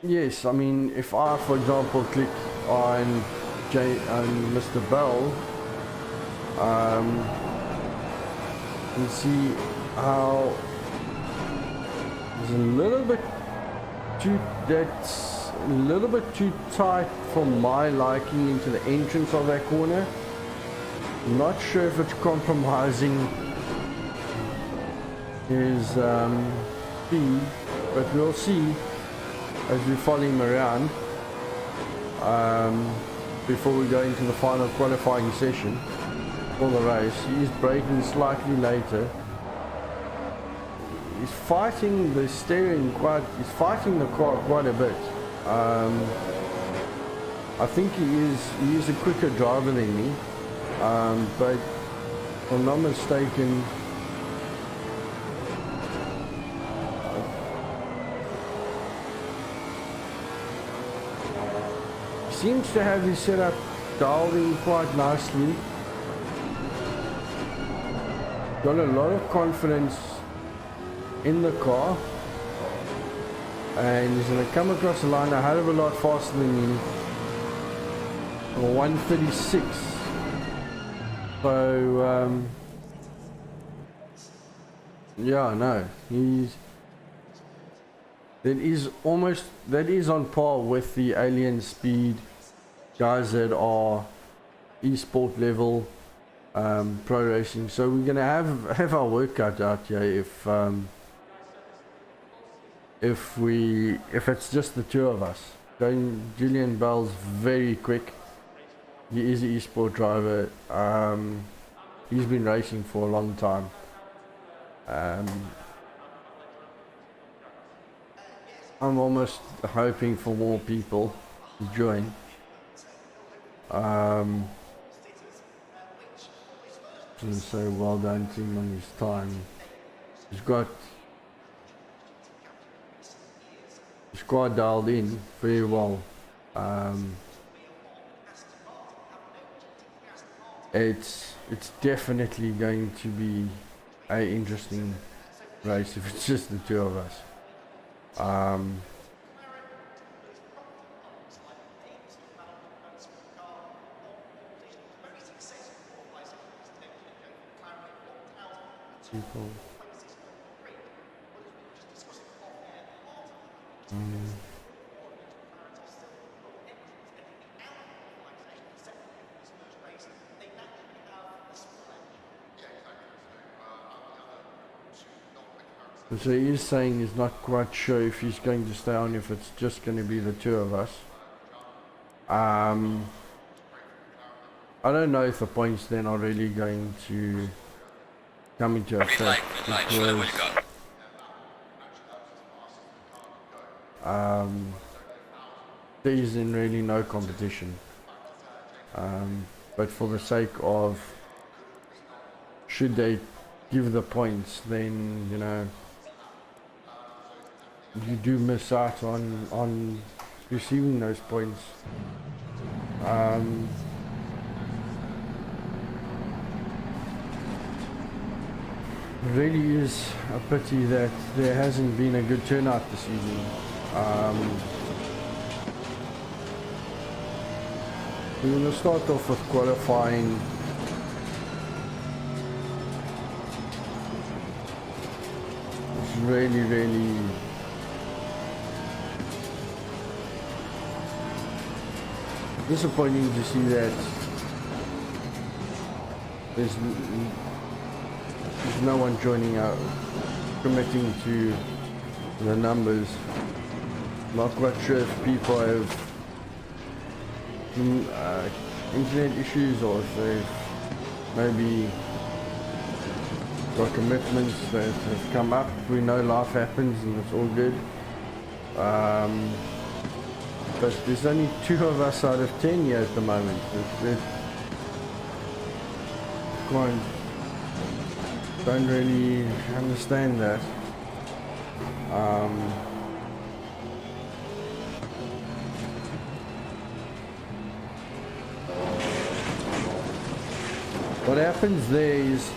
yes, I mean, if I, for example, click on Mr. Bell, you see how it's a little bit too tight for my liking into the entrance of that corner. Not sure if it's compromising his speed, but we'll see as we follow him around before we go into the final qualifying session for the race. He is braking slightly later. He's fighting the steering he's fighting the car quite a bit. I think he is a quicker driver than me, but if I'm not mistaken, he seems to have his setup dialed in quite nicely. Got a lot of confidence in the car, and he's going to come across the line a hell of a lot faster than me. 136. So yeah, no, that is on par with the alien speed guys that are esport level pro racing. So we're gonna have our work cut out here if it's just the two of us. Julian Bell's very quick. He is an esport driver. He's been racing for a long time. I'm almost hoping for more people to join. So well done to him on his time. He's got his car dialed in very well. It's definitely going to be an interesting race if it's just the two of us. People. So he is saying he's not quite sure if he's going to stay on, if it's just going to be the two of us. I don't know if the points then are really going to come into effect, Show them what you got. there isn't really no competition. But for the sake of, should they give the points, then you know you do miss out on receiving those points. Really is a pity that there hasn't been a good turnout this season. We're going to start off with qualifying. It's really disappointing to see that there's no one joining out, committing to the numbers. Not quite sure if people have internet issues, or if they've maybe got commitments that have come up. We know life happens and it's all good. But there's only 2 of us out of 10 here at the moment. Don't really understand that. What happens there is,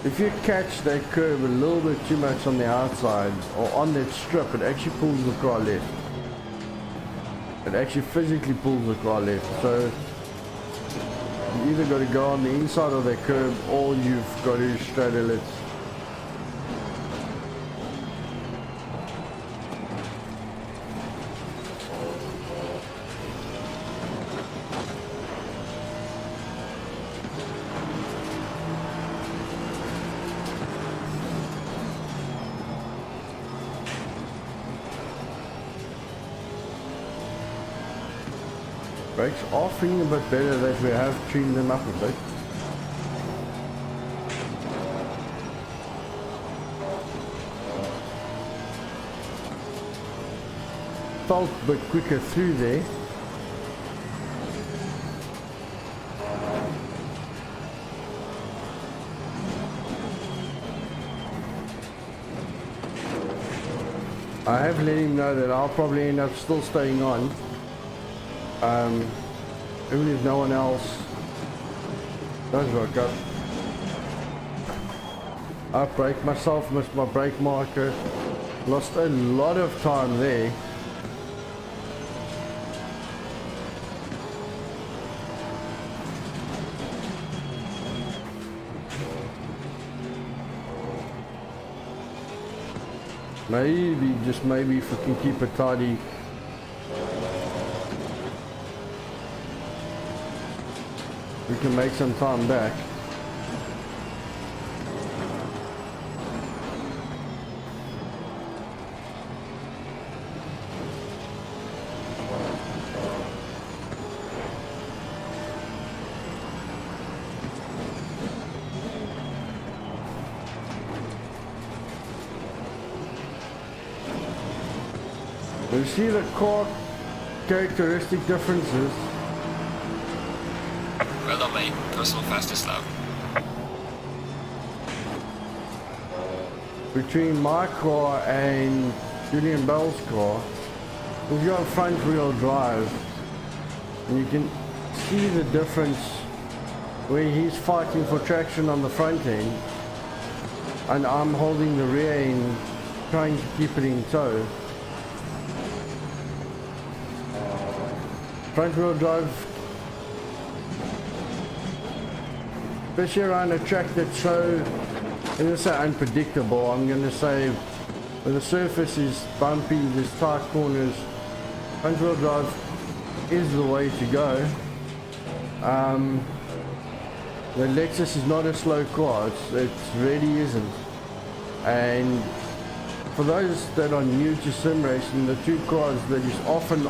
if you catch that curve a little bit too much on the outside or on that strip, it actually pulls the car left. It actually physically pulls the car left. So you either got to go on the inside of that curve, or you've got to straddle it. Brakes are feeling a bit better that we have tuned them up a bit. Felt a bit quicker through there. I have let him know that I'll probably end up still staying on. Even if no one else does work up. I braked myself, missed my brake marker, lost a lot of time there. Maybe if we can keep it tidy, we can make some time back. You see the car characteristic differences. Well done, mate. Personal fastest lap. Between my car and Julian Bell's car, we've got front wheel drive, and you can see the difference where he's fighting for traction on the front end and I'm holding the rear end trying to keep it in tow. Front wheel drive, especially around a track that's so, I'm going to say unpredictable, I'm going to say where the surface is bumpy, there's tight corners, front wheel drive is the way to go. The Lexus is not a slow car, it really isn't. And for those that are new to sim racing, the two cars that is often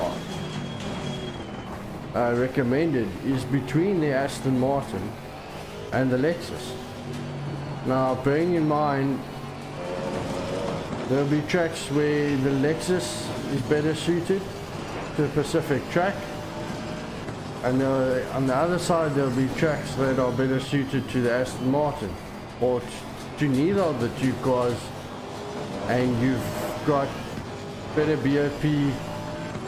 recommended is between the Aston Martin and the Lexus. Now, bearing in mind, there'll be tracks where the Lexus is better suited to a specific track, and on the other side there'll be tracks that are better suited to the Aston Martin, or to neither of the two cars, and you've got better BOP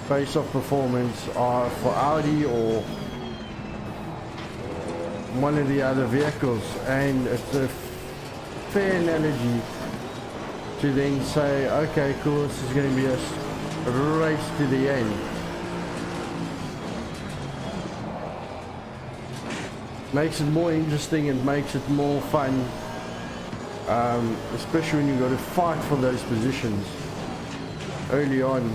face-off performance for Audi or one of the other vehicles. And it's a fair analogy to then say, okay, cool, this is going to be a race to the end. Makes it more interesting and makes it more fun, especially when you've got to fight for those positions early on.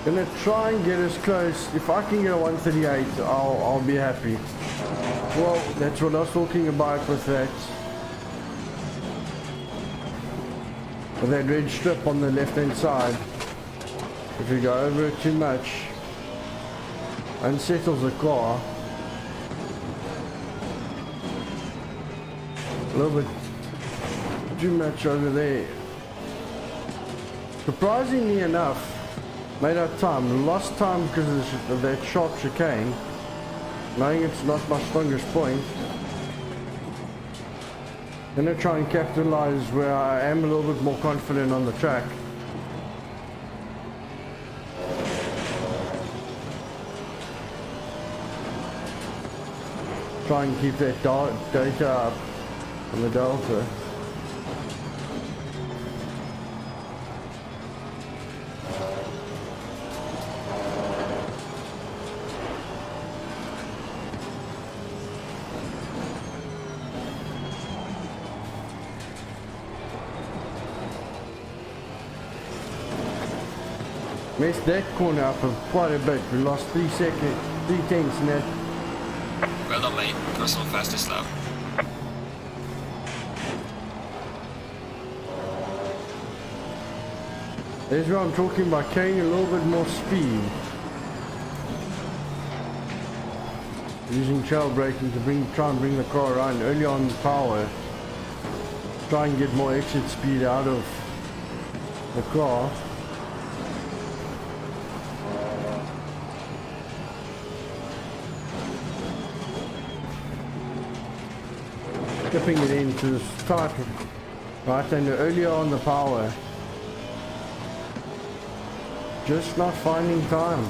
Gonna try and get as close. If I can get a 138, I'll be happy. Well, that's what I was talking about with that red strip on the left hand side. If you go over it too much, unsettles the car. A little bit too much over there. Surprisingly enough, made up time, lost time because of that sharp chicane, knowing it's not my strongest point. I'm going to try and capitalize where I am a little bit more confident on the track. Try and keep that data up on the delta. Messed that corner up quite a bit. We lost 3 seconds, 3 tenths in that. Well done, mate. Personal fastest lap. There's what I'm talking about, carrying a little bit more speed. Using trail braking to try and bring the car around early on the power. Try and get more exit speed out of the car. Skipping it into the start, right, and earlier on the power. Just not finding time.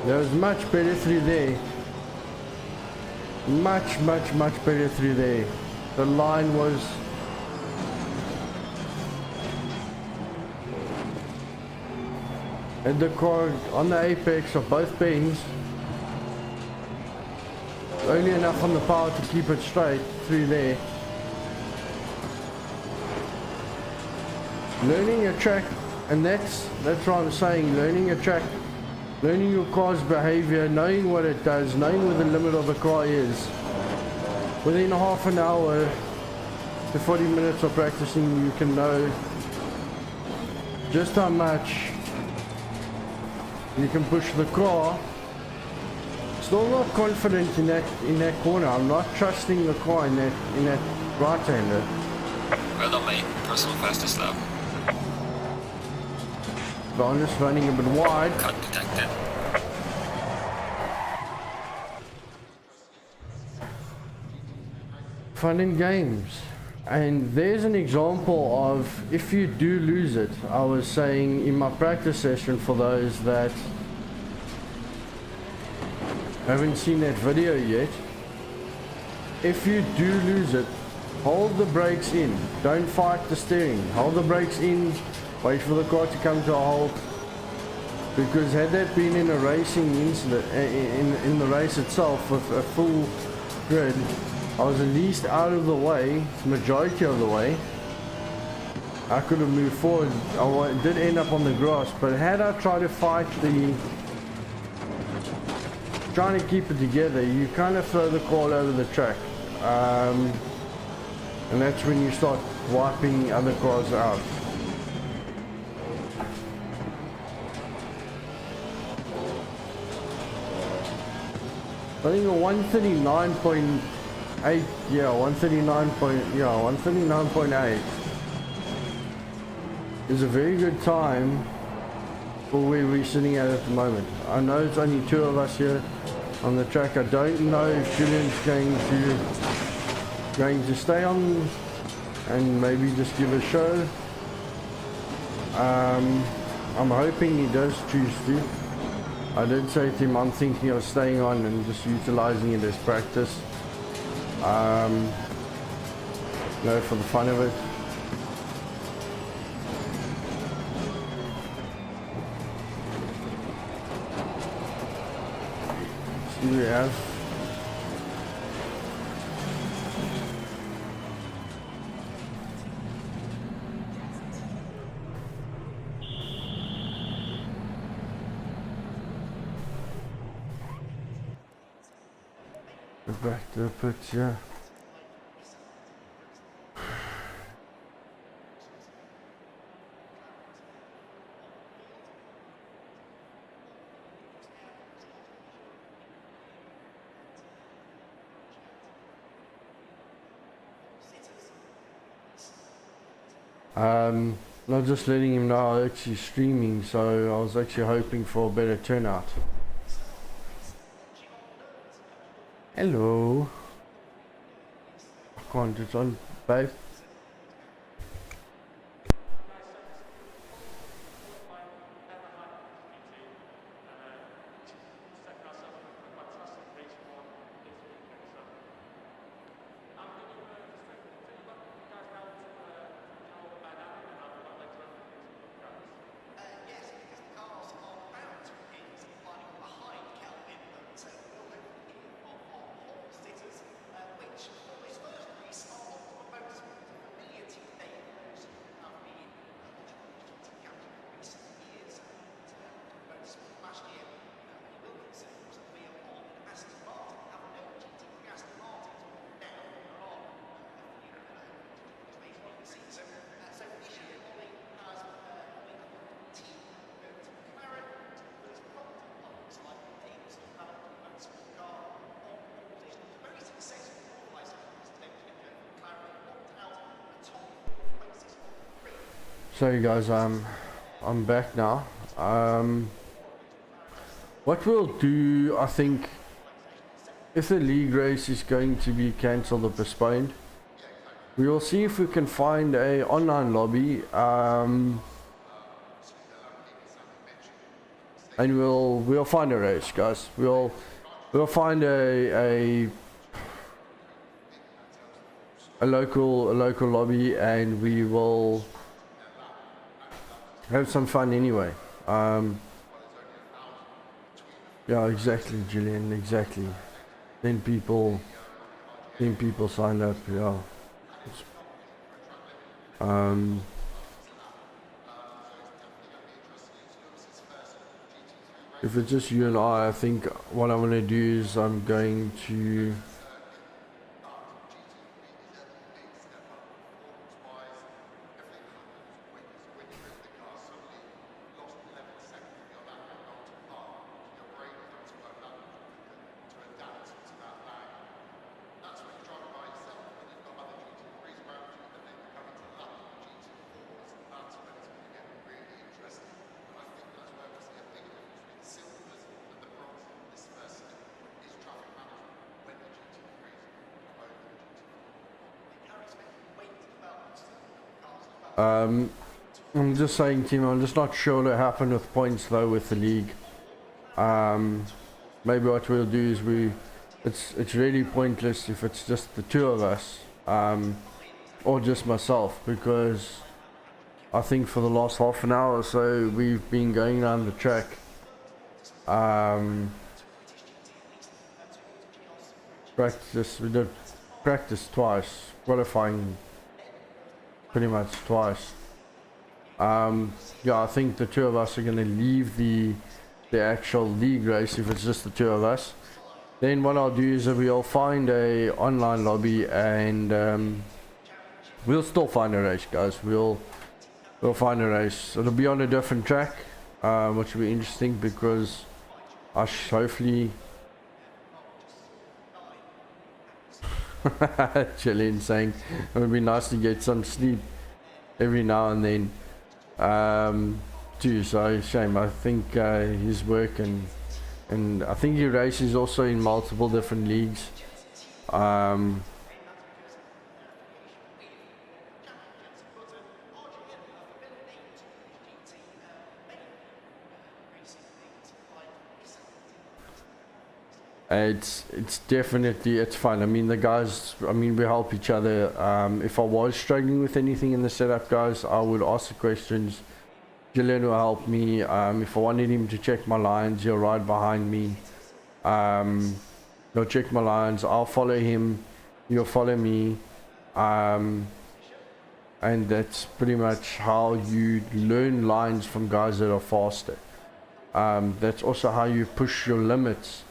There was much better through there. Much better through there. The line was and the car on the apex of both bends. Only enough on the power to keep it straight through there. Learning a track, and that's what I'm saying, learning a track, learning your car's behavior, knowing what it does, knowing where the limit of the car is. Within half an hour to 40 minutes of practicing, you can know just how much you can push the car. Still not confident in that corner. I'm not trusting the car in that right-hander. Well done, mate. Personal fastest lap. But I'm just running a bit wide. Cut detected. Fun and games. And there's an example of if you do lose it. I was saying in my practice session, for those that haven't seen that video yet, if you do lose it, hold the brakes in, don't fight the steering, hold the brakes in, wait for the car to come to a halt, because had that been in a racing incident, in the race itself with a full grid, I was at least out of the way, majority of the way, I could have moved forward. Did end up on the grass, but had I tried to fight trying to keep it together, you kind of throw the car all over the track. And that's when you start wiping other cars out. I think a 139.8, yeah, 139.8 is a very good time for where we're sitting at the moment. I know it's only two of us here on the track. I don't know if Julian's going to stay on and maybe just give a show. I'm hoping he does choose to. I did say to him I'm thinking of staying on and just utilizing it as practice, for the fun of it. See what we have. Back to the pits, yeah. Not just letting him know I'm actually streaming, so I was actually hoping for a better turnout. Hello. I can't, it's on, babe. Sorry guys, I'm back now. What we'll do, I think, if the league race is going to be cancelled or postponed, we will see if we can find a online lobby, and we'll find a race, guys. We'll find a local lobby, and we will have some fun anyway. Yeah, exactly, Julian, exactly. Then people sign up, yeah. If it's just you and I think what I'm going to do is I'm going to I'm just saying, team, I'm just not sure what happened with points though with the league. Maybe what we'll do is it's really pointless if it's just the two of us, or just myself, because I think for the last half an hour or so we've been going around the track. We did practice twice, qualifying pretty much twice. Yeah, I think the two of us are going to leave the actual league race if it's just the two of us. Then what I'll do is we'll find a online lobby and we'll still find a race, guys. We'll find a race. It'll be on a different track, which will be interesting because I hopefully Chilean saying it would be nice to get some sleep every now and then. Too, so shame. I think his work and I think he races also in multiple different leagues. It's definitely, it's fun. I mean, the guys, I mean, we help each other. If I was struggling with anything in the setup, guys, I would ask the questions. Gillian will help me. If I wanted him to check my lines, he'll ride behind me. He'll check my lines. I'll follow him. He'll follow me. And that's pretty much how you learn lines from guys that are faster. That's also how you push your limits.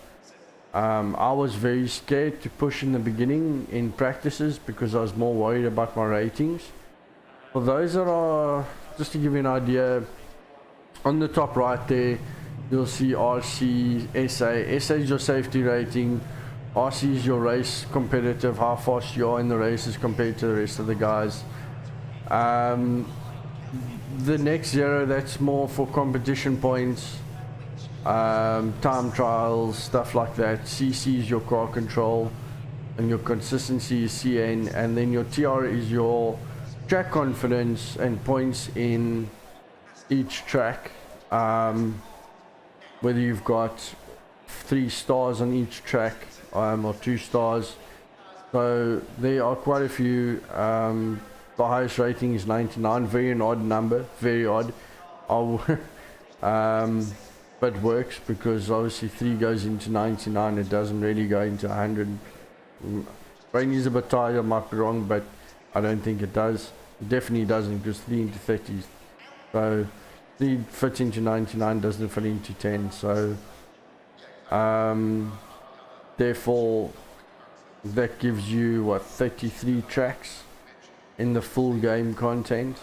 I was very scared to push in the beginning in practices because I was more worried about my ratings. For those that are, just to give you an idea, on the top right there, you'll see RC, SA. SA is your safety rating. RC is your race competitive, how fast you are in the races compared to the rest of the guys. The next zero, that's more for competition points. Time trials, stuff like that. CC is your car control and your consistency is CN, and then your TR is your track confidence and points in each track, whether you've got 3 stars on each track or 2 stars. So there are quite a few. The highest rating is 99, very an odd number, very odd. But works because obviously 3 goes into 99, it doesn't really go into 100. Rainy's a bit tired, I might be wrong, but I don't think it does. It definitely doesn't, because 3 into 30. So 3 fits into 99, doesn't fit into 10. So therefore that gives you what, 33 tracks in the full game content.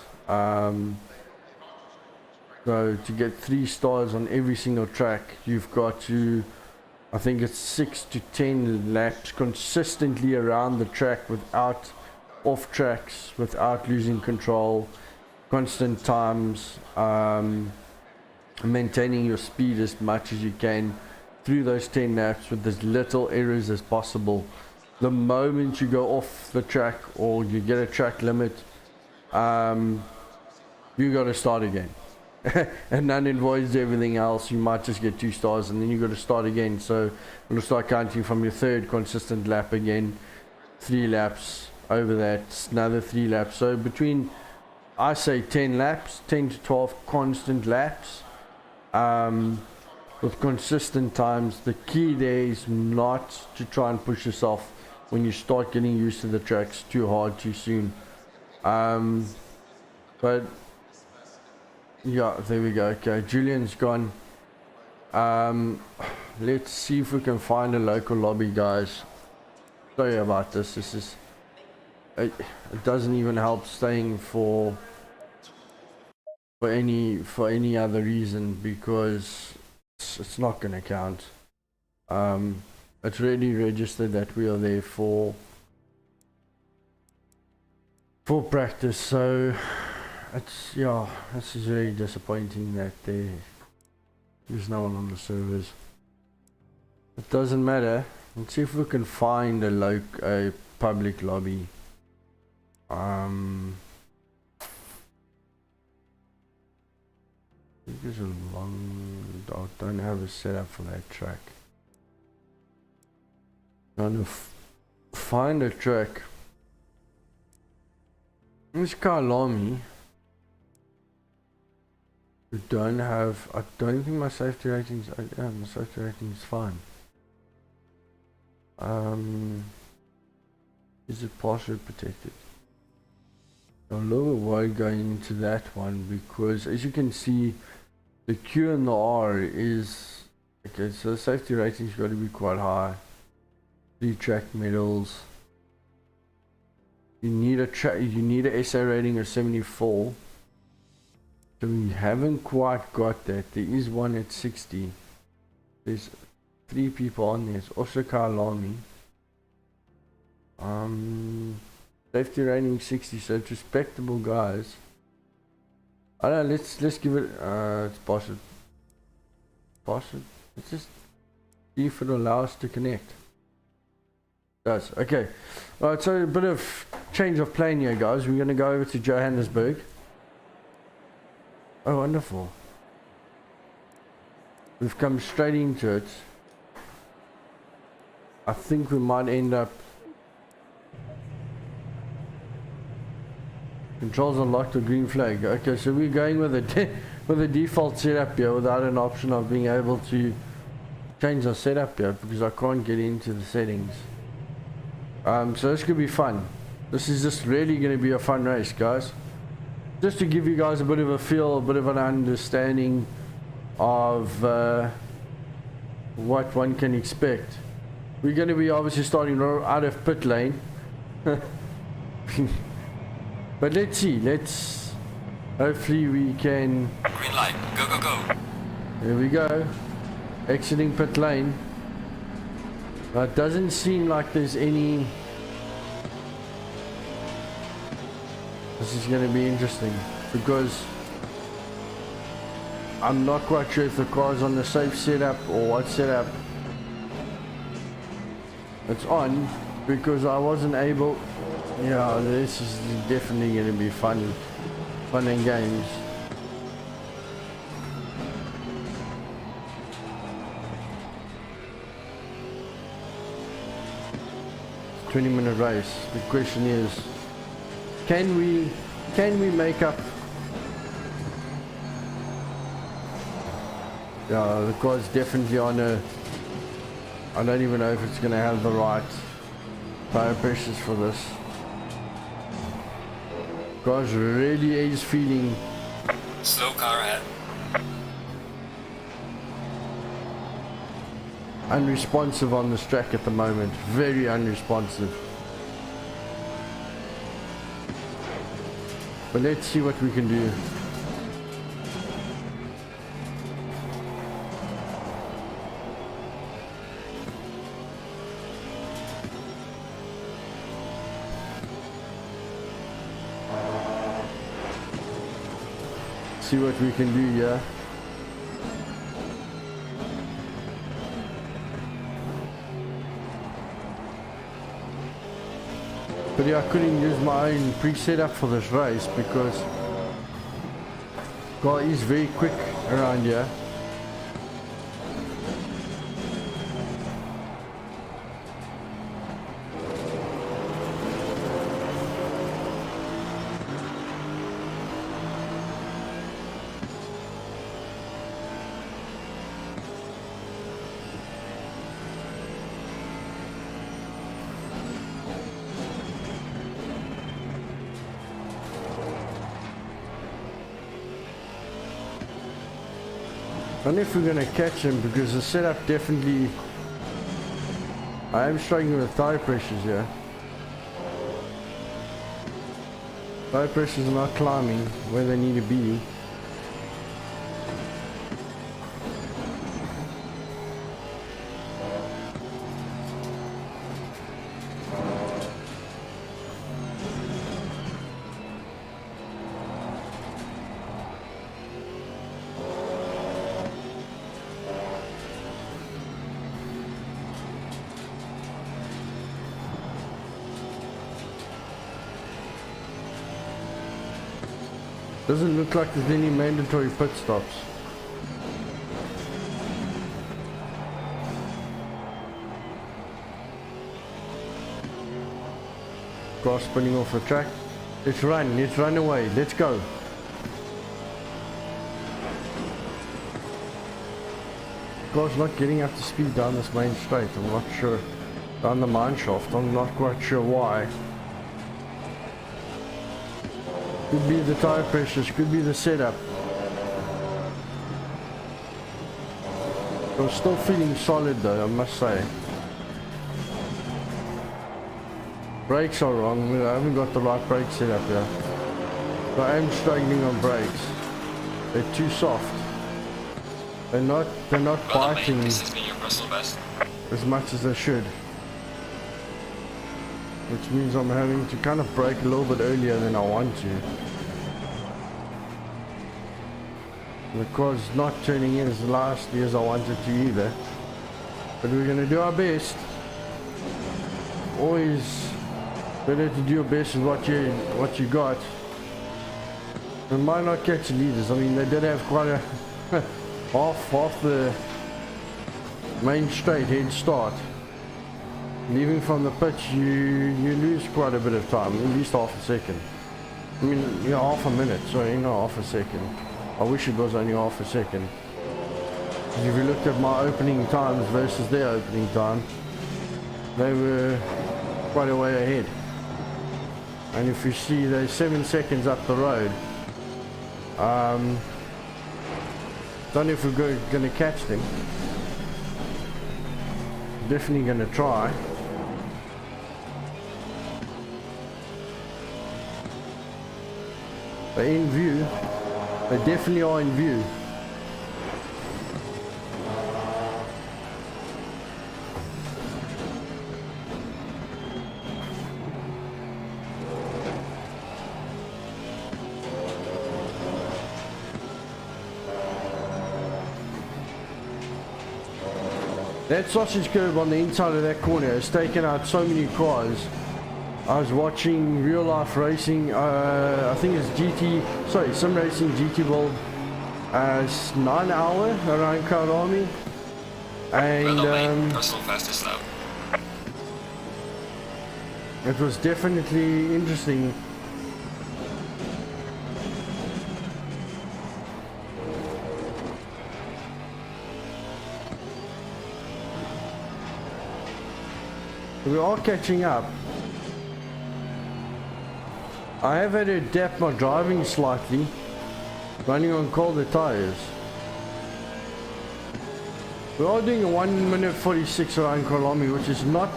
So to get 3 stars on every single track, you've got to, I think it's 6 to 10 laps consistently around the track without off tracks, without losing control, constant times, maintaining your speed as much as you can through those 10 laps with as little errors as possible. The moment you go off the track or you get a track limit, you got to start again. And that avoids everything else. You might just get 2 stars and then you got to start again. So you'll start counting from your 3rd consistent lap again, 3 laps over that, another 3 laps. So between, I say 10 laps, 10 to 12 constant laps, with consistent times. The key there is not to try and push yourself when you start getting used to the tracks too hard too soon. But yeah, there we go. Okay, Julian's gone. Let's see if we can find a local lobby, guys. Sorry about this. This is it doesn't even help staying for any other reason, because it's not gonna count. It's really registered that we are there for practice, so it's, yeah, this is really disappointing that there's no one on the servers. It doesn't matter. Let's see if we can find a public lobby. There's a long, I don't have a setup for that track. Trying to find a track. It's Kyalami. We don't have, I don't think my safety ratings, yeah, my safety rating is fine. Is it password protected? A little wide going into that one because as you can see the Q and the R is okay, so the safety rating's got to be quite high. 3 track medals. You need a SA rating of 74. So we haven't quite got that. There is one at 60. There's 3 people on there. It's also Kyalami. Safety rating 60, so it's respectable, guys. I don't know, let's give it it's possible. Let's just see if it'll allow us to connect. It does. Okay. Alright, so a bit of change of plane here, guys. We're gonna go over to Johannesburg. Oh, wonderful. We've come straight into it. I think we might end up. Controls are locked or green flag. Okay, so we're going with a default setup here without an option of being able to change our setup here because I can't get into the settings. So this could be fun. This is just really going to be a fun race, guys. Just to give you guys a bit of a feel, a bit of an understanding of what one can expect. We're going to be obviously starting out of pit lane. But let's see, hopefully we can. Green light, go, go, go. There we go. Exiting pit lane. It doesn't seem like there's any. This is going to be interesting because I'm not quite sure if the car's on the safe setup or what setup it's on because I wasn't able. Yeah, this is definitely going to be fun and games. It's a 20-minute race. The question is, can we make up? Yeah, the car's definitely on a. I don't even know if it's going to have the right tire pressures for this. Car's really is feeling slow car ahead. Unresponsive on this track at the moment. Very unresponsive. But let's see what we can do. See what we can do, yeah. But yeah, I couldn't use my own pre-setup for this race because car is very quick around here. I don't know if we're going to catch him because the setup definitely. I am struggling with tire pressures here. Tire pressures are not climbing where they need to be. Doesn't look like there's any mandatory pit stops. Car spinning off the track. Let's run away, let's go. Car's not getting up to speed down this main straight, I'm not sure. Down the mine shaft, I'm not quite sure why. Could be the tire pressures, could be the setup. I'm still feeling solid though, I must say. Brakes are wrong, I haven't got the right brake setup here. So I am struggling on brakes. They're too soft. They're not biting This has been your personal best. as much as they should. Which means I'm having to kind of brake a little bit earlier than I want to. The car's not turning in as lastly as I wanted to either. But we're going to do our best. Always better to do your best with what you got. We might not catch leaders. I mean, they did have quite a half the main straight head start. Leaving from the pitch, you lose quite a bit of time, at least half a second. I mean, yeah, half a minute, sorry, not half a second. I wish it was only half a second. If you looked at my opening times versus their opening time, they were quite a way ahead. And if you see they're 7 seconds up the road, don't know if we're going to catch them. Definitely going to try. They're in view. They definitely are in view. That sausage curb on the inside of that corner has taken out so many cars. I was watching real life racing, I think it's sim racing GT World, 9 hour around Kyalami, and personal fastest lap. it was definitely interesting. We are catching up. I have had to adapt my driving slightly, running on colder tires. We are doing a 1 minute 46 around Kyalami, which is not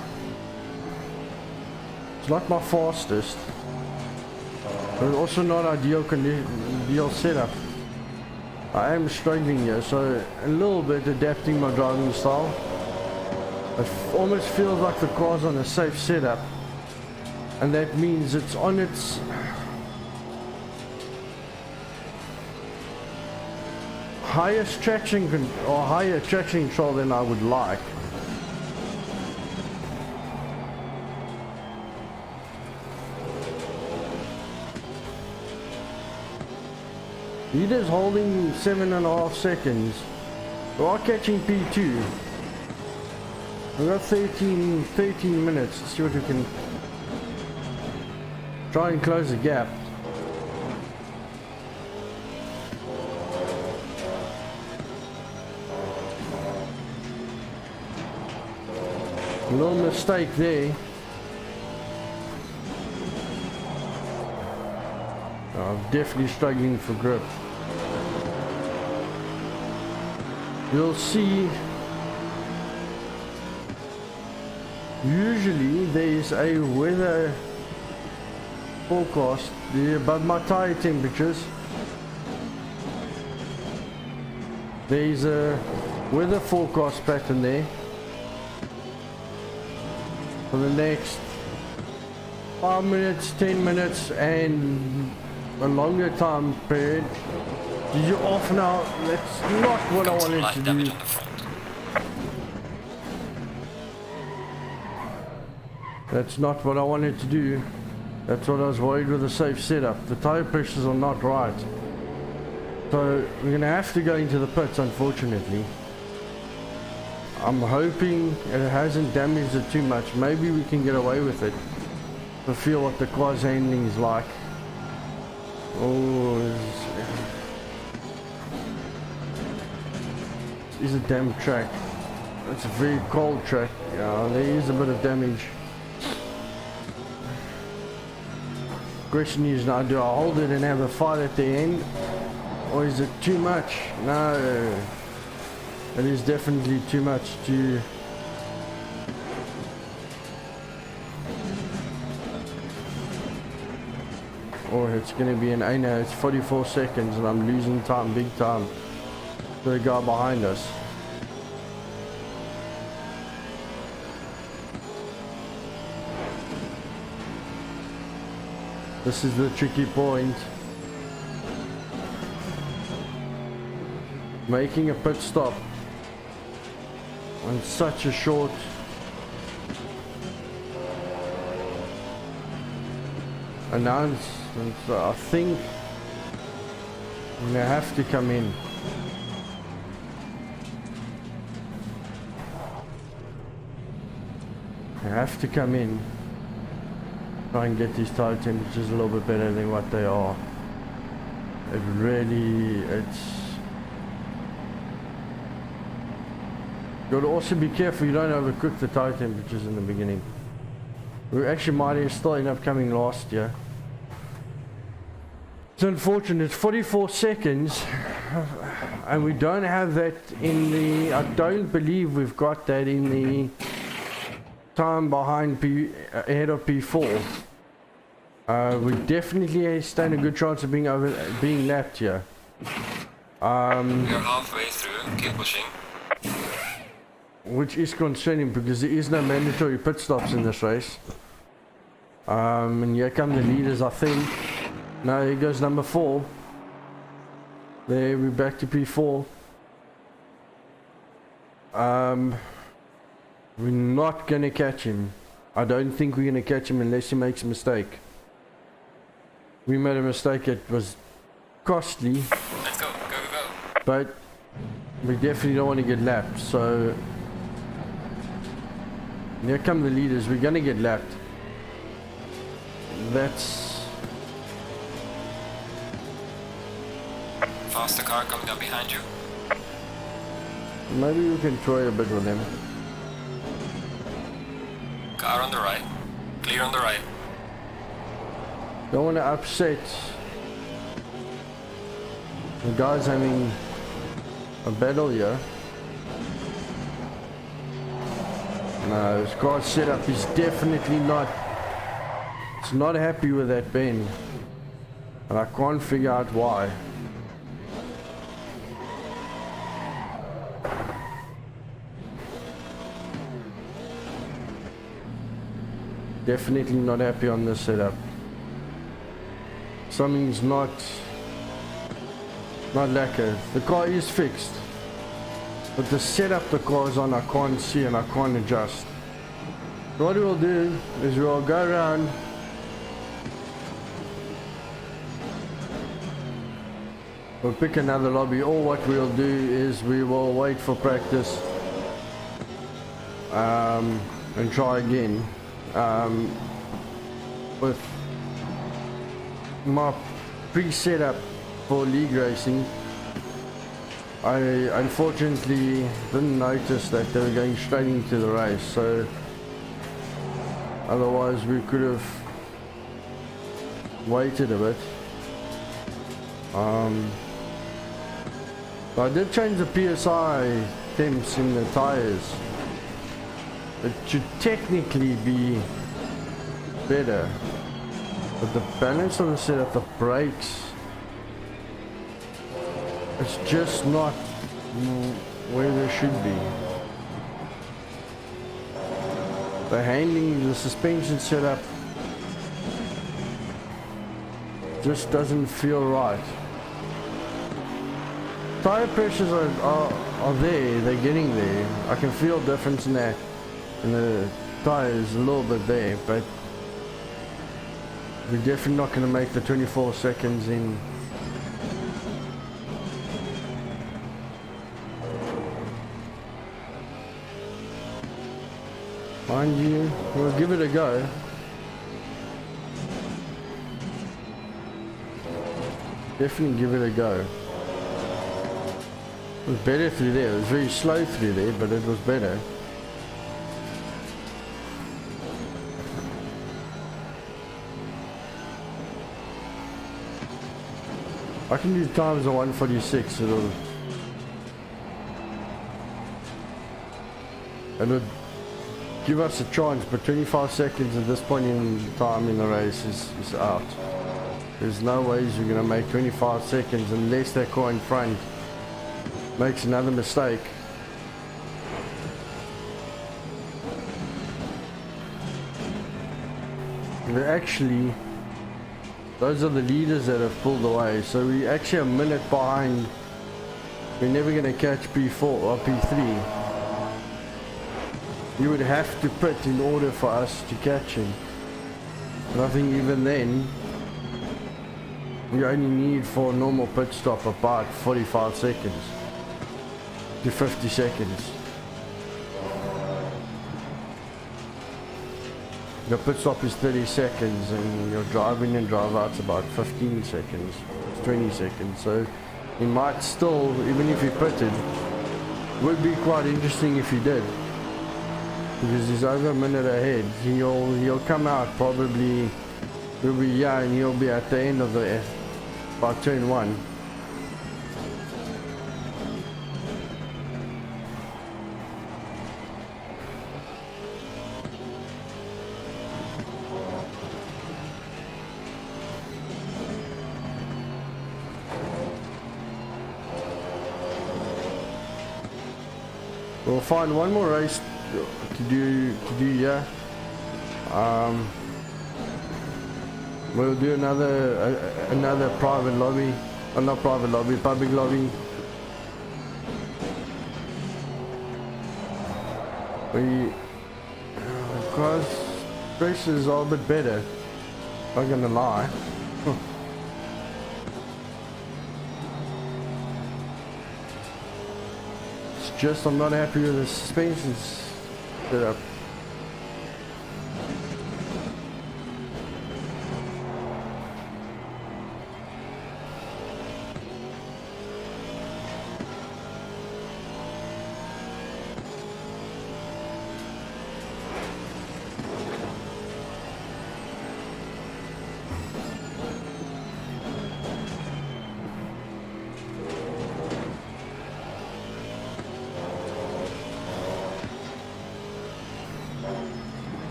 my fastest, but also not ideal setup. I am struggling here, so a little bit adapting my driving style. It almost feels like the car's on a safe setup, and that means it's on its highest traction or higher traction control than I would like. Leader's holding 7.5 seconds. We are catching P2. We've got 13 minutes. Let's see what we can try and close the gap. A little mistake there. I'm definitely struggling for grip. You'll see. Usually there's a weather forecast above my tyre temperatures. There's a weather forecast pattern there for the next 5 minutes, 10 minutes, and a longer time period. Did you off now? That's not what I wanted to do. That's not what I wanted to do. That's what I was worried with the safe setup. The tire pressures are not right. So we're going to have to go into the pits, unfortunately. I'm hoping it hasn't damaged it too much. Maybe we can get away with it. To feel what the car's handling is like. Oh, this is a damn track. It's a very cold track. Yeah, there is a bit of damage. Question is now, do I hold it and have a fight at the end? Or is it too much? No. It is definitely too much to... Or it's going to be an... I know, it's 44 seconds and I'm losing time, big time. To the guy behind us. This is the tricky point. Making a pit stop on such a short announcement, I think I'm gonna have to come in. I have to come in. Try and get these tire temperatures a little bit better than what they are. It really, you gotta also be careful you don't overcook the tire temperatures in the beginning. We actually might have still end up coming last year. It's unfortunate, it's 44 seconds and we don't have that in the, I don't believe we've got that in the time behind ahead of P4. We definitely stand a good chance of being lapped here. You're halfway through, keep pushing. Which is concerning because there is no mandatory pit stops in this race. And here come the leaders, I think. No, here goes number 4. There, we're back to P4. We're not gonna catch him. I don't think we're gonna catch him unless he makes a mistake. We made a mistake, it was costly. Let's go, go, go, go. But we definitely don't want to get lapped, so here come the leaders, we're gonna get lapped. That's... Faster car coming up behind you. Maybe we can try a bit with them. Car on the right. Clear on the right. Don't want to upset the guys having a battle here. No, this car's setup is definitely not... It's not happy with that bend. And I can't figure out why. Definitely not happy on this setup. Something's not lacquer. The car is fixed, but the setup the car's on I can't see and I can't adjust. So what we'll do is we'll go around, we'll pick another lobby, or what we'll do is we will wait for practice and try again. With my pre-setup for league racing, I unfortunately didn't notice that they were going straight into the race, so otherwise we could have waited a bit. I did change the PSI temps in the tires. It should technically be better, but the balance of the setup, the brakes, it's just not where they should be. The handling, the suspension setup just doesn't feel right. Tire pressures are there, they're getting there. I can feel a difference in that. And the tires a little bit there, but we're definitely not going to make the 24 seconds in. Mind you, we'll give it a go. Definitely give it a go. It was better through there. It was very slow through there, but it was better. I can do times of 146. It'll give us a chance, but 25 seconds at this point in time in the race is out. There's no ways you're going to make 25 seconds unless that car in front makes another mistake. But actually, those are the leaders that have pulled away, so we're actually a minute behind. We're never going to catch P4 or P3. You would have to pit in order for us to catch him. And I think even then, you only need for a normal pit stop about 45 seconds to 50 seconds. Your pit stop is 30 seconds and your drive in and drive out's about 15 seconds, 20 seconds. So he might still, even if he pitted, would be quite interesting if he did. Because he's over a minute ahead. He'll come out probably, he'll be young and he'll be at the end of the by turn 1. We'll find one more race to do here. We'll do another private lobby, or not private lobby, public lobby. Because races are a bit better, not gonna lie. It's just I'm not happy with the suspensions setup.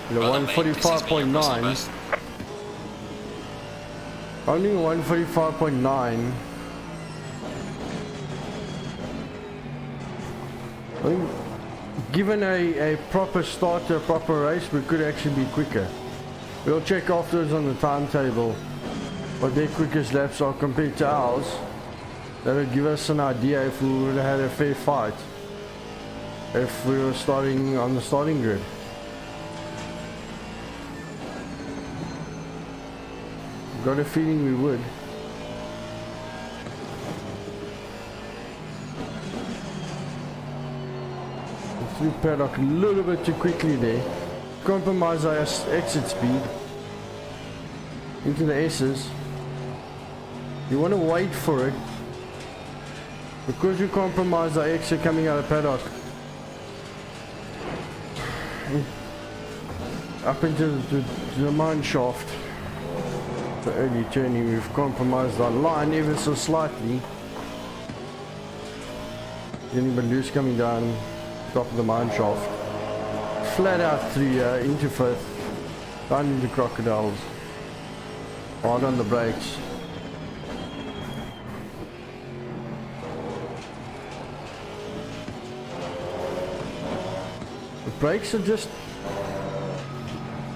The 145.9. Only 145.9. I think given a proper start to a proper race, we could actually be quicker. We'll check afterwards on the timetable what their quickest laps are compared to ours. That would give us an idea if we would have had a fair fight if we were starting on the starting grid. Got a feeling we would. Through paddock a little bit too quickly there. Compromise our exit speed into the S's. You want to wait for it because you compromise our exit coming out of paddock up into the mine shaft. The early turning, we've compromised our line ever so slightly. Getting a bit loose coming down top of the mine shaft. Flat out through here into 5th, down into crocodiles. Hard on the brakes. The brakes are just,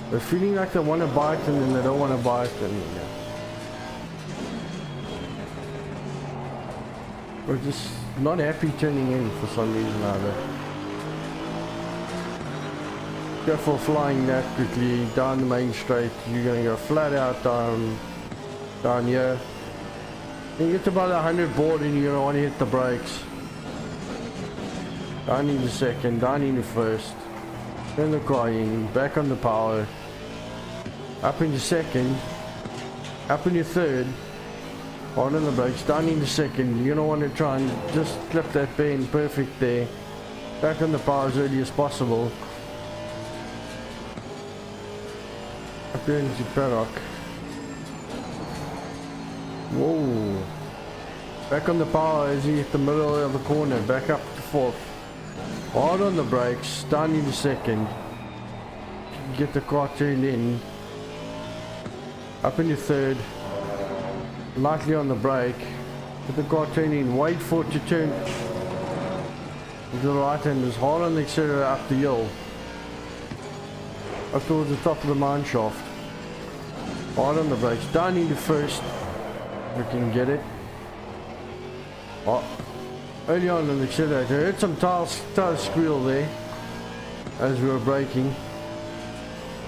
they're feeling like they want to bite and then they don't want to bite, and yeah. We're just not happy turning in for some reason either. Careful flying that quickly down the main straight. You're going to go flat out down here. You get to about 100 board and you're going to want to hit the brakes. Down into 2nd, down into 1st. Turn the car in, back on the power. Up into 2nd, up into 3rd, Hold on the brakes, down in a second. You're gonna want to try and just clip that bend perfect there. Back on the power as early as possible. Up here into paddock. Whoa. Back on the power as you hit the middle of the corner. Back up to fourth. Hard on the brakes, down in a second. Get the car turned in. Up into third. Lightly on the brake. Get the car turned in. Wait for it to turn to the right hand. Is hard on the accelerator up the hill. Up towards the top of the mine shaft. Hard on the brakes. Down into first. We can get it. Oh, early on the accelerator. I heard some tire squeal there as we were braking.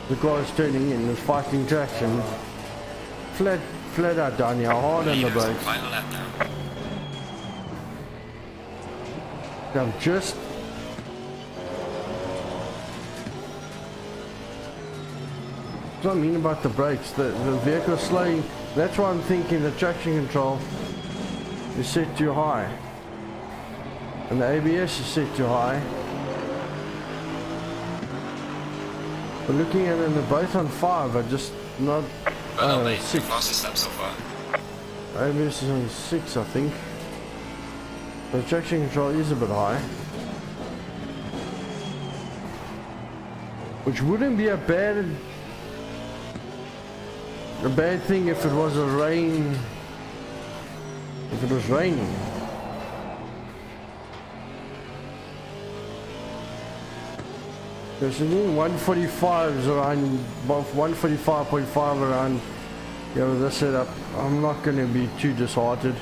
The car is turning in. It's fighting traction. Flat out down here. Hard on the brakes. Final lap now. I'm just what I mean about the brakes. The vehicle's slowing. That's why I'm thinking the traction control is set too high. And the ABS is set too high. But looking at them, they're both on 5. I just not Well, mate, 6. fastest lap so far. ABS is on 6, I think. The traction control is a bit high. Which wouldn't be a bad thing if it was raining. There's doing 145s around 145.5 around with this setup. I'm not going to be too disheartened.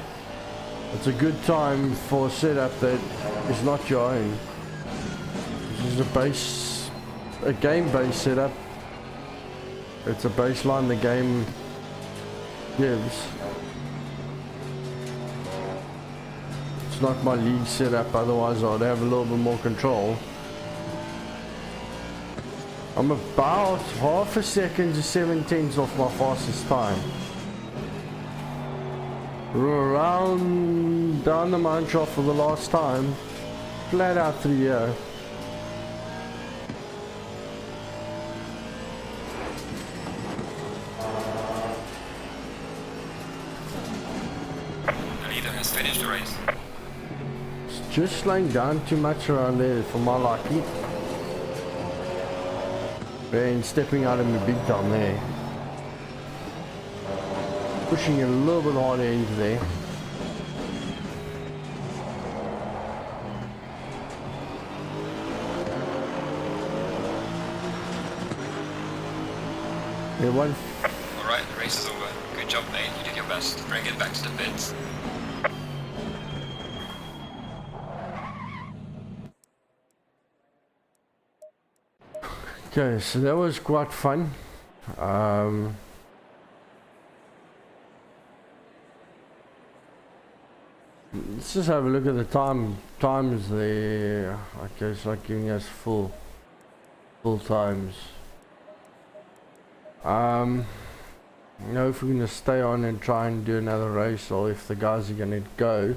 It's a good time for a setup that is not your own. This is a game-based setup. It's a baseline the game gives. It's not my league setup, otherwise I'd have a little bit more control. I'm about half a second to 7/10 off my fastest time. We're around down the mine shaft for the last time. Flat out through here. The leader has finished the race. It's just slowing down too much around there for my liking. And stepping out of my big time there. Pushing it a little bit harder into there. Yeah, one. Alright, the race is over. Good job, mate. You did your best. Bring it back to the pits. Okay, so that was quite fun. Let's just have a look at the times there. Okay, it's not giving us full times. You know, if we're gonna stay on and try and do another race, or if the guys are gonna go.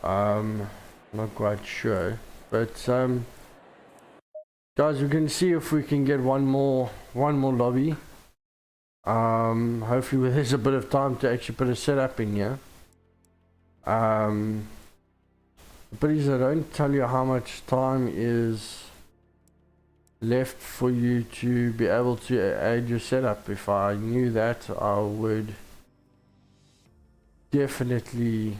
Not quite sure, but guys, we can see if we can get one more lobby. Hopefully there's a bit of time to actually put a setup in here. But I don't tell you how much time is left for you to be able to add your setup. If I knew that, I would definitely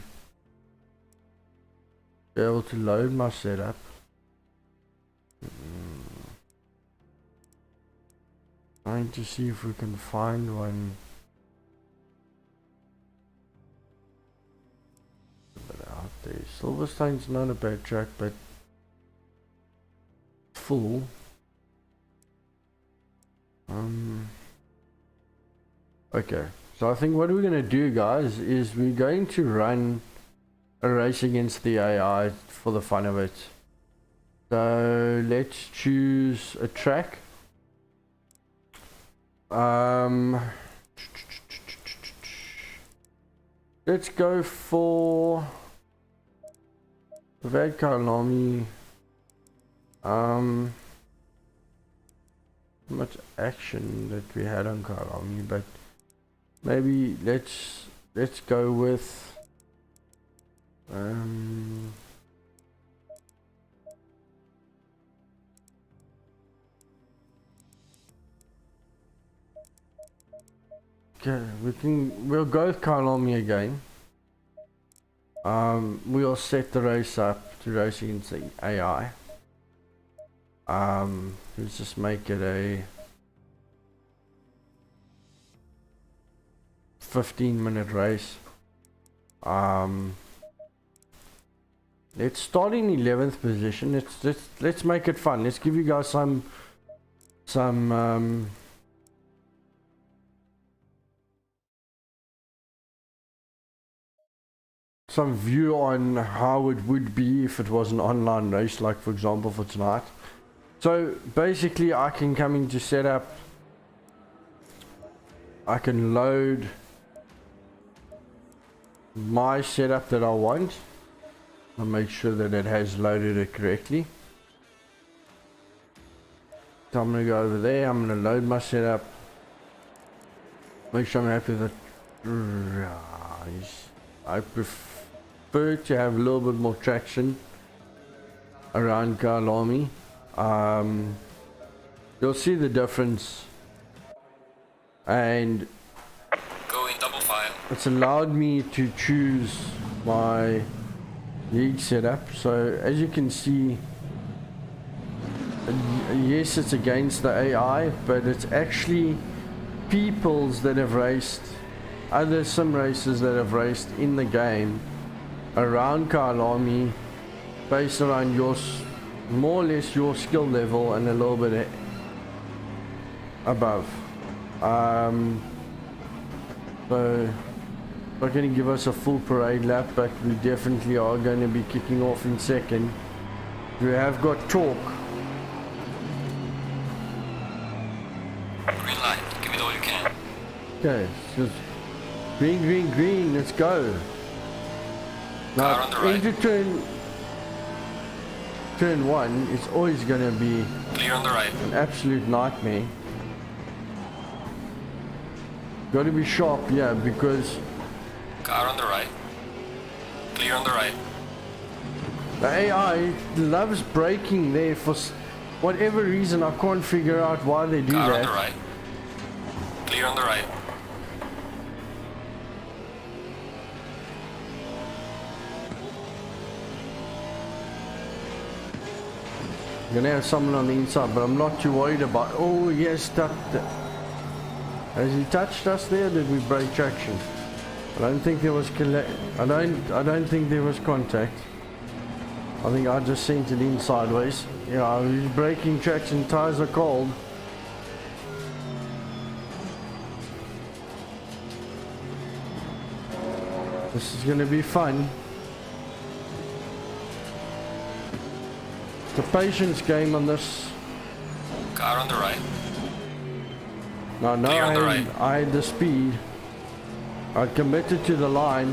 be able to load my setup. Trying to see if we can find one. Out there. Silverstone's not a bad track, but full. Okay, so I think what we're gonna do, guys, is we're going to run a race against the AI for the fun of it. So let's choose a track. let's go for... We've had Kyalami. Much action that we had on Kyalami, but maybe let's go with okay, we'll go with Kyalami again. We'll set the race up to race against the AI. Let's just make it a 15-minute race. Let's start in 11th position. Let's make it fun. Let's give you guys some view on how it would be if it was an online race, like for example for tonight. So basically I can come into setup, I can load my setup that I want, I'll make sure that it has loaded it correctly. So I'm going to go over there, I'm going to load my setup, make sure I'm happy with it. I prefer to have a little bit more traction around Kyalami. You'll see the difference, and going double file. It's allowed me to choose my league setup. So as you can see, yes, it's against the AI, but it's actually peoples that have raced, other sim racers that have raced in the game around Kyalami, based around your more or less your skill level and a little bit above. So not going to give us a full parade lap, but we definitely are going to be kicking off in second. We have got talk. Green light, give it all you can. Okay, so green, green, green, let's go. Now, Car on the right. into turn one, it's always going to be Clear on the right. an absolute nightmare. Got to be sharp, yeah, because Car on the right. Clear on the right. the AI loves braking there for whatever reason. I can't figure out why they do Car that. on the right. Clear on the right. I'm gonna have someone on the inside, but I'm not too worried about. Oh yes, that. Has he touched us there? Did we break traction? I don't think there was I don't think there was contact. I think I just sent it in sideways. Yeah, he's breaking traction. Tires are cold. This is gonna be fun. It's a patience game on this. Car on the right. No, Clear on the right. I had the speed. I committed to the line.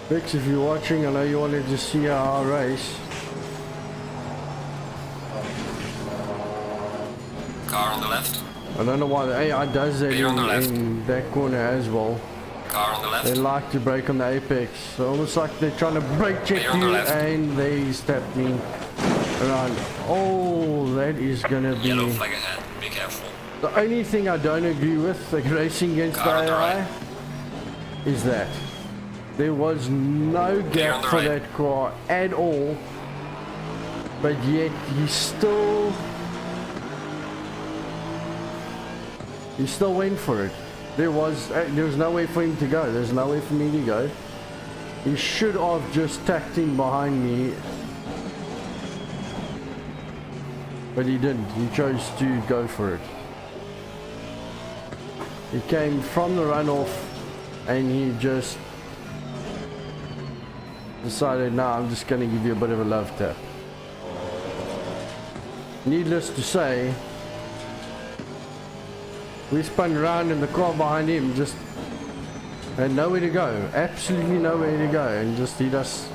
Vix, if you're watching, I know you wanted to see our race. Car on the left. I don't know why the AI does that Clear on the left. in that corner as well. Car on the left. They like to brake on the apex. So almost like they're trying to brake check Clear on the you, left. and they stepped me around. Oh, that is gonna be... Yellow flag ahead. Be careful. The only thing I don't agree with, like racing against the Car on the AI, right. is that there was no Clear gap on the for right. that car at all, but yet he still went for it. There was no way for him to go. There's no way for me to go. He should have just tacked in behind me, but he didn't. He chose to go for it. He came from the runoff and he just decided, nah, I'm just going to give you a bit of a love tap. Needless to say, We spun around and the car behind him just had nowhere to go. Absolutely nowhere to go. And just he just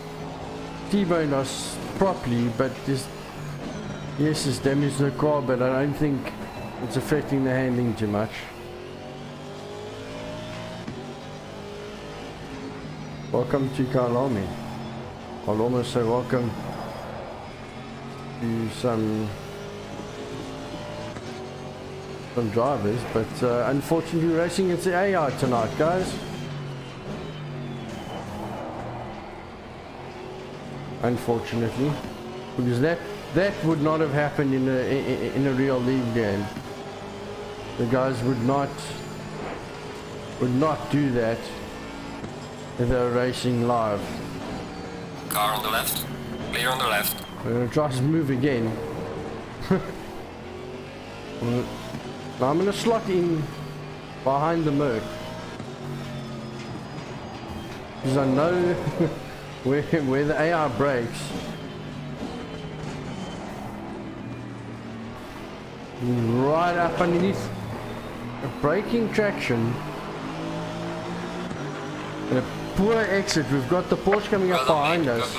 T-boned us properly, but just, yes, it's damaged the car, but I don't think it's affecting the handling too much. Welcome to Kyalami. I'll almost say welcome to some drivers, but unfortunately racing it's the AI tonight, guys. Unfortunately, because that would not have happened in a real league game. The guys would not do that if they were racing live. Car on the left. Clear on the left. We're gonna try to move again. Now I'm gonna slot in behind the Merc, because I know where the AR brakes. Right up underneath a braking traction and a poor exit. We've got the Porsche coming up behind us.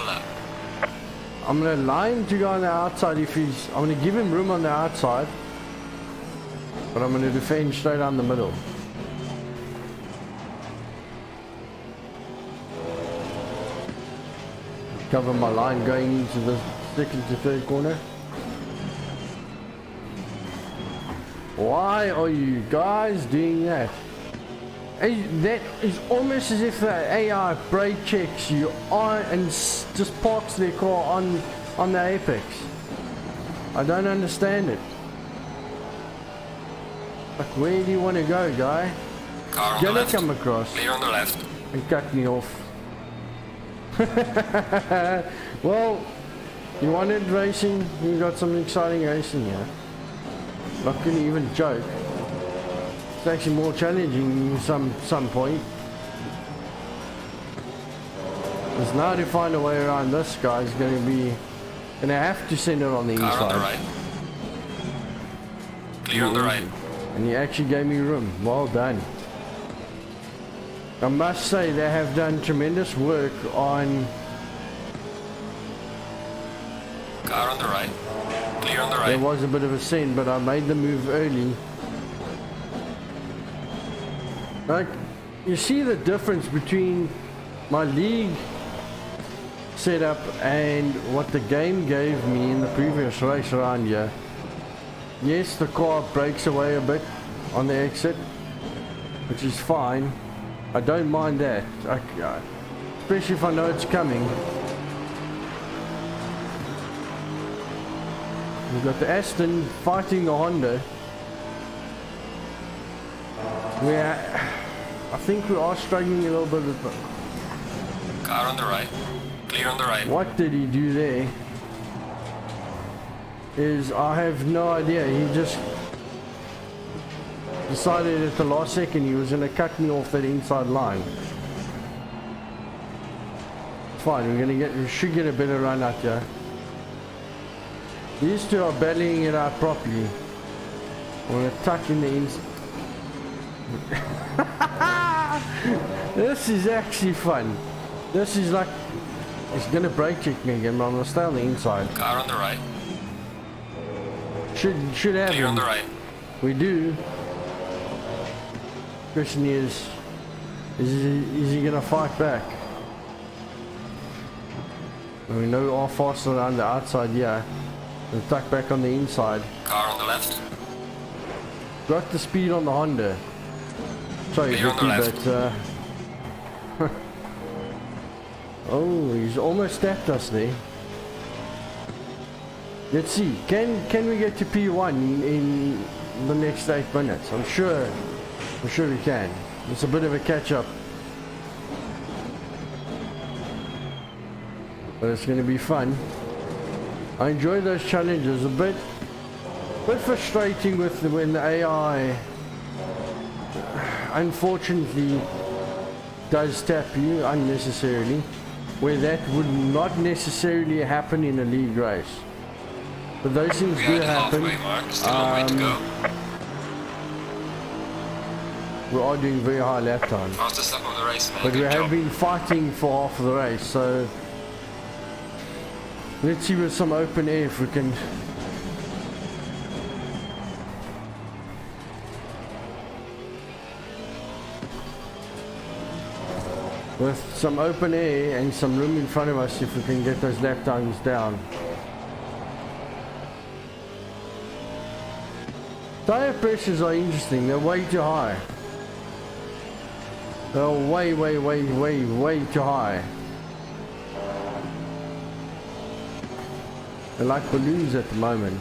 I'm gonna allow him to go on the outside if he's. I'm gonna give him room on the outside, but I'm gonna defend straight down the middle. Cover my line going into the second to third corner. Why are you guys doing that? That is almost as if the AI brake checks you on and just parks their car on the apex. I don't understand it. Like, where do you want to go, guy? Car on Gonna the left. come across Clear on the left. and cut me off. Well, you wanted racing, you got some exciting racing here. Not gonna even joke. It's actually more challenging some point. Because now to find a way around this guy is gonna have to send it on the Car inside. on the right. Clear on the right. And he actually gave me room. Well done. I must say they have done tremendous work on. Car on the right. Clear on the There right. was a bit of a scene, but I made the move early. Like, you see the difference between my league setup and what the game gave me in the previous race around here. Yes, the car breaks away a bit on the exit, which is fine. I don't mind that, especially if I know it's coming. We've got the Aston fighting the Honda. I think we are struggling a little bit with it. Car on the right. Clear on the right. What did he do there? I have no idea. He just decided at the last second he was going to cut me off that inside line. It's fine. We should get a better run out here. These two are battling it out properly. I'm going to tuck in the inside. This is actually fun. This is like, it's going to brake check me again, but I'm going to stay on the inside. Car on the right. Should have Clear him. on the right. We do. Question is he gonna fight back? And we know our faster on the outside, yeah. We'll tuck back on the inside. Car on the left. Got the speed on the Honda. Sorry, Clear on the Vicky, but oh, he's almost tapped us there. Let's see, can we get to P1 in the next 8 minutes? I'm sure we can. It's a bit of a catch-up, but it's going to be fun. I enjoy those challenges. A bit frustrating when the AI unfortunately does tap you unnecessarily, where that would not necessarily happen in a league race. But those things We do are at the happen. halfway mark. Still a way to go. we are doing very high lap times. Fastest lap of the race, man. But we Good have job. been fighting for half of the race, so let's see with some open air if we can. With some open air and some room in front of us, if we can get those lap times down. Tyre pressures are interesting, they're way too high. They're way too high. They're like balloons at the moment.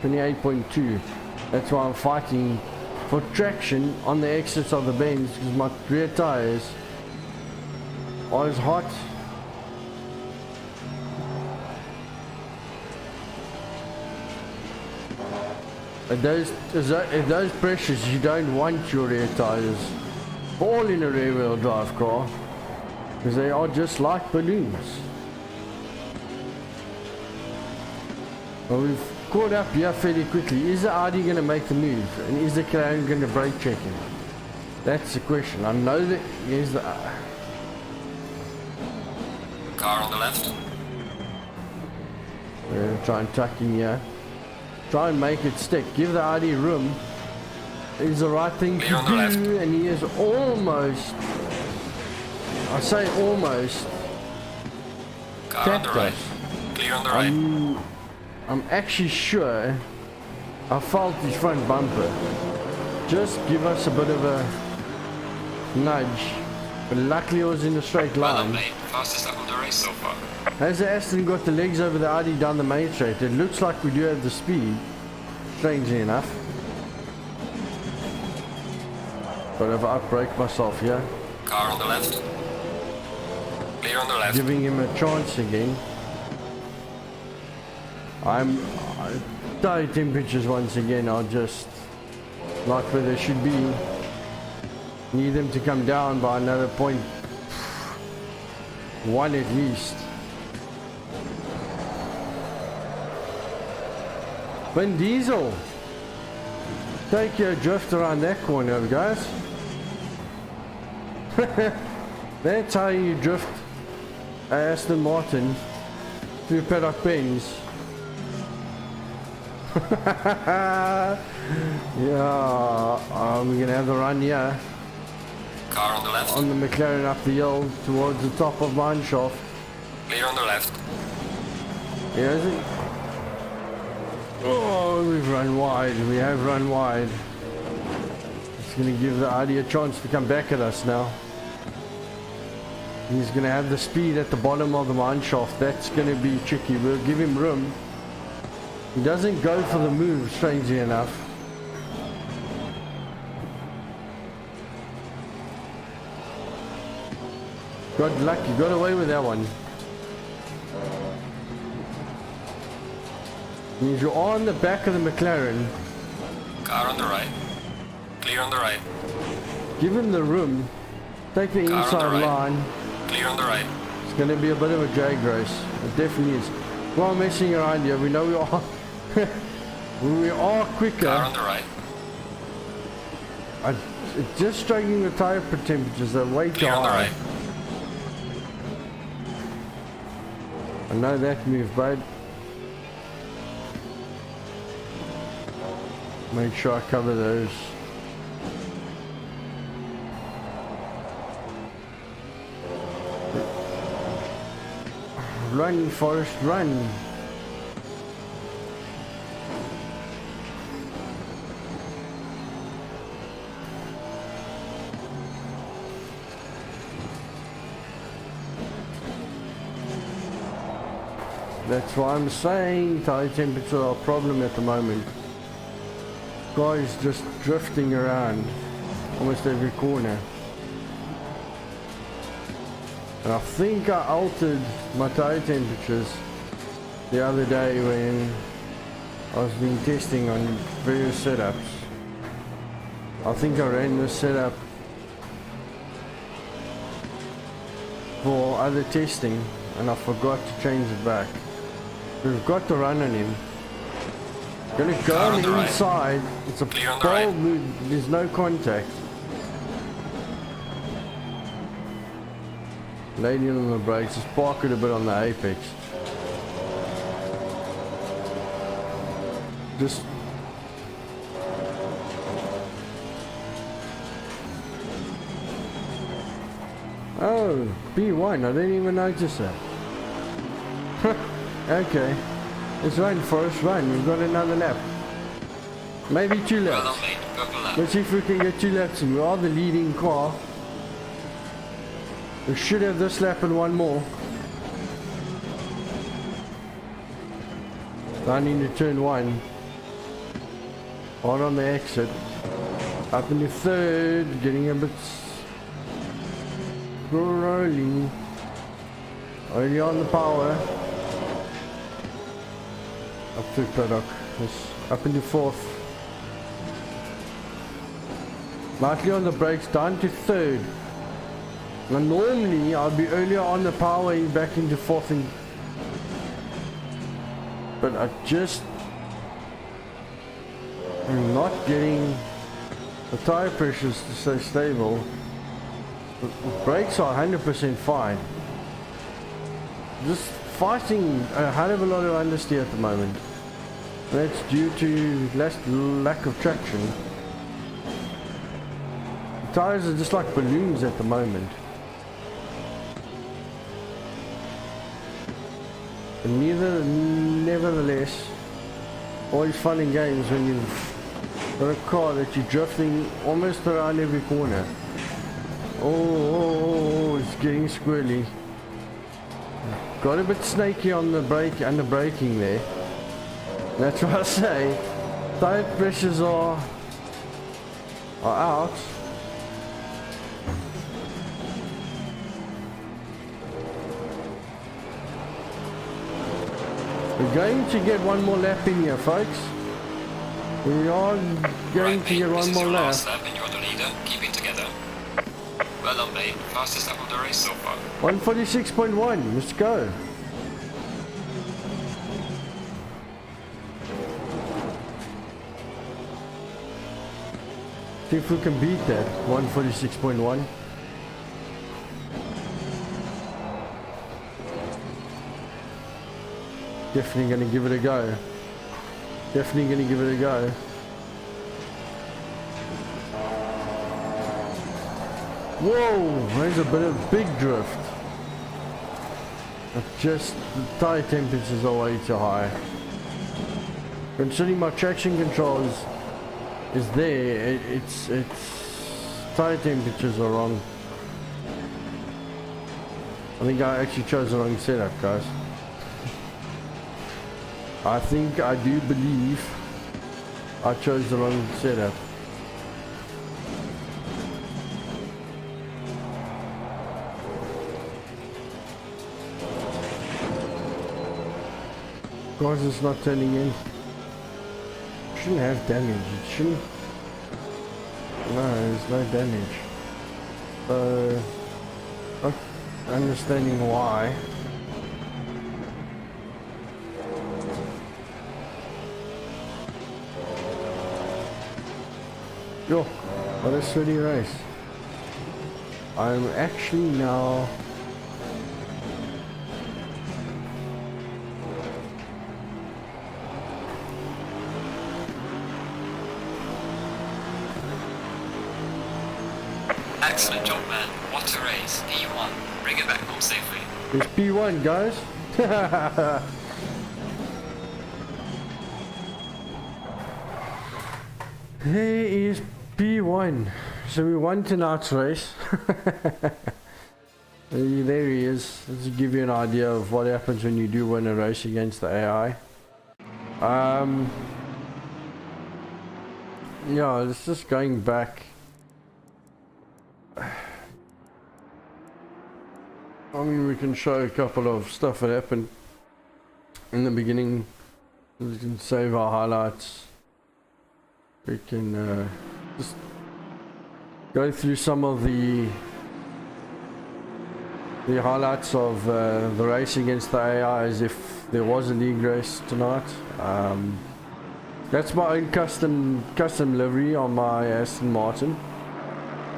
28.2. That's why I'm fighting for traction on the exits of the bends, because my rear tires are as hot. At those pressures, you don't want your rear tires all in a rear wheel drive car, because they are just like balloons. Well, we've caught up here fairly quickly. Is the Audi going to make the move, and is the Kyalami going to brake check him? That's the question. I know that here's the Car on the left. we're going to try and tuck in here. Try and make it stick. Give the Audi room. Is the right thing to do, and he is almost, I say almost, Car on the right. Clear on the right. I'm actually sure I felt his front bumper. Just give us a bit of a nudge. But luckily it was in a straight Well done, line. mate. Fastest lap of the race so far. Has the Aston got the legs over the Audi down the main straight? It looks like we do have the speed, strangely enough. But if I outbrake myself here, Car on the left. Clear on the left. giving him a chance again. Tyre temperatures once again are just not where they should be. Need them to come down by another 0.1 at least. Vin Diesel, take your drift around that corner, guys. That's how you drift Aston Martin through paddock bends. Yeah, we're gonna have the run here Car on the left. on the McLaren up the hill towards the top of mine shaft. Clear on the left. Yeah, is it? Oh, we've run wide. We have run wide. It's gonna give the Audi a chance to come back at us now. He's gonna have the speed at the bottom of the mine shaft. That's gonna be tricky. We'll give him room. He doesn't go for the move, strangely enough. Good luck, you got away with that one. Means you're on the back of the McLaren. Car on the right. Clear on the right. Give him the room. Take the Car on the inside right. line. Clear on the right. It's going to be a bit of a drag race. It definitely is. While messing around here, we know we are we are quicker. Car on the right. It's just struggling with tyre temperatures. They're way too Clear on the high. right. I know that move, bud. Make sure I cover those. Run, Forrest, run. That's why I'm saying tyre temperatures are a problem at the moment. Car is just drifting around almost every corner. And I think I altered my tyre temperatures the other day when I was doing testing on various setups. I think I ran this setup for other testing and I forgot to change it back. We've got to run on him. Gonna go Car on on the the right. inside. It's a Clear on the bold right. move. There's no contact. Lady on the brakes. Just park it a bit on the apex. Just oh, B1. I didn't even notice that. Okay. It's run, Forrest, run. We've got another lap. Maybe 2 Well laps. done, mate. Purple lap. Let's see if we can get 2 laps in. We are the leading car. We should have this lap and one more. I need to turn 1. Hard on the exit. Up into 3rd. Getting a bit rolling. Only on the power. Up through paddock. Yes. Up into 4th. Lightly on the brakes, down to 3rd. Now normally I'll be earlier on the power back into 4th, but I just am not getting the tire pressures to stay stable. The brakes are 100% fine. Just fighting a hell of a lot of understeer at the moment. That's due to lack of traction. The tires are just like balloons at the moment. But nevertheless, always fun and games when you've got a car that you're drifting almost around every corner. Oh, it's getting squirrely. Got a bit snaky on the brake and the braking there. That's what I say. Tire pressures are out. We're going to get one more lap in here, folks. We are going to get one more lap. Last lap and you're the leader. Keep it together. Well done, mate. Fastest lap of the race so far. 146.1. Let's go. See if we can beat that. 146.1. Definitely gonna give it a go. Definitely gonna give it a go. Whoa, there's a bit of big drift. Just the tire temperatures are way too high. Considering my traction control is there, it's tire temperatures are wrong. I think I actually chose the wrong setup, guys. I think I do believe I chose the wrong setup. Cars is not turning in. Shouldn't have damage. It shouldn't. No, there's no damage. So, not understanding why. Yo, what a sweaty race. I'm actually now Excellent job, man. What a race. P1. Bring it back home safely. it's P1, guys. Here is P1. So we won tonight's race. There he is. Let's give you an idea of what happens when you do win a race against the AI. Yeah, it's just going back. I mean, we can show a couple of stuff that happened in the beginning. We can save our highlights. We can just go through some of the highlights of the race against the AI as if there was a league race tonight. That's my own custom livery on my Aston Martin.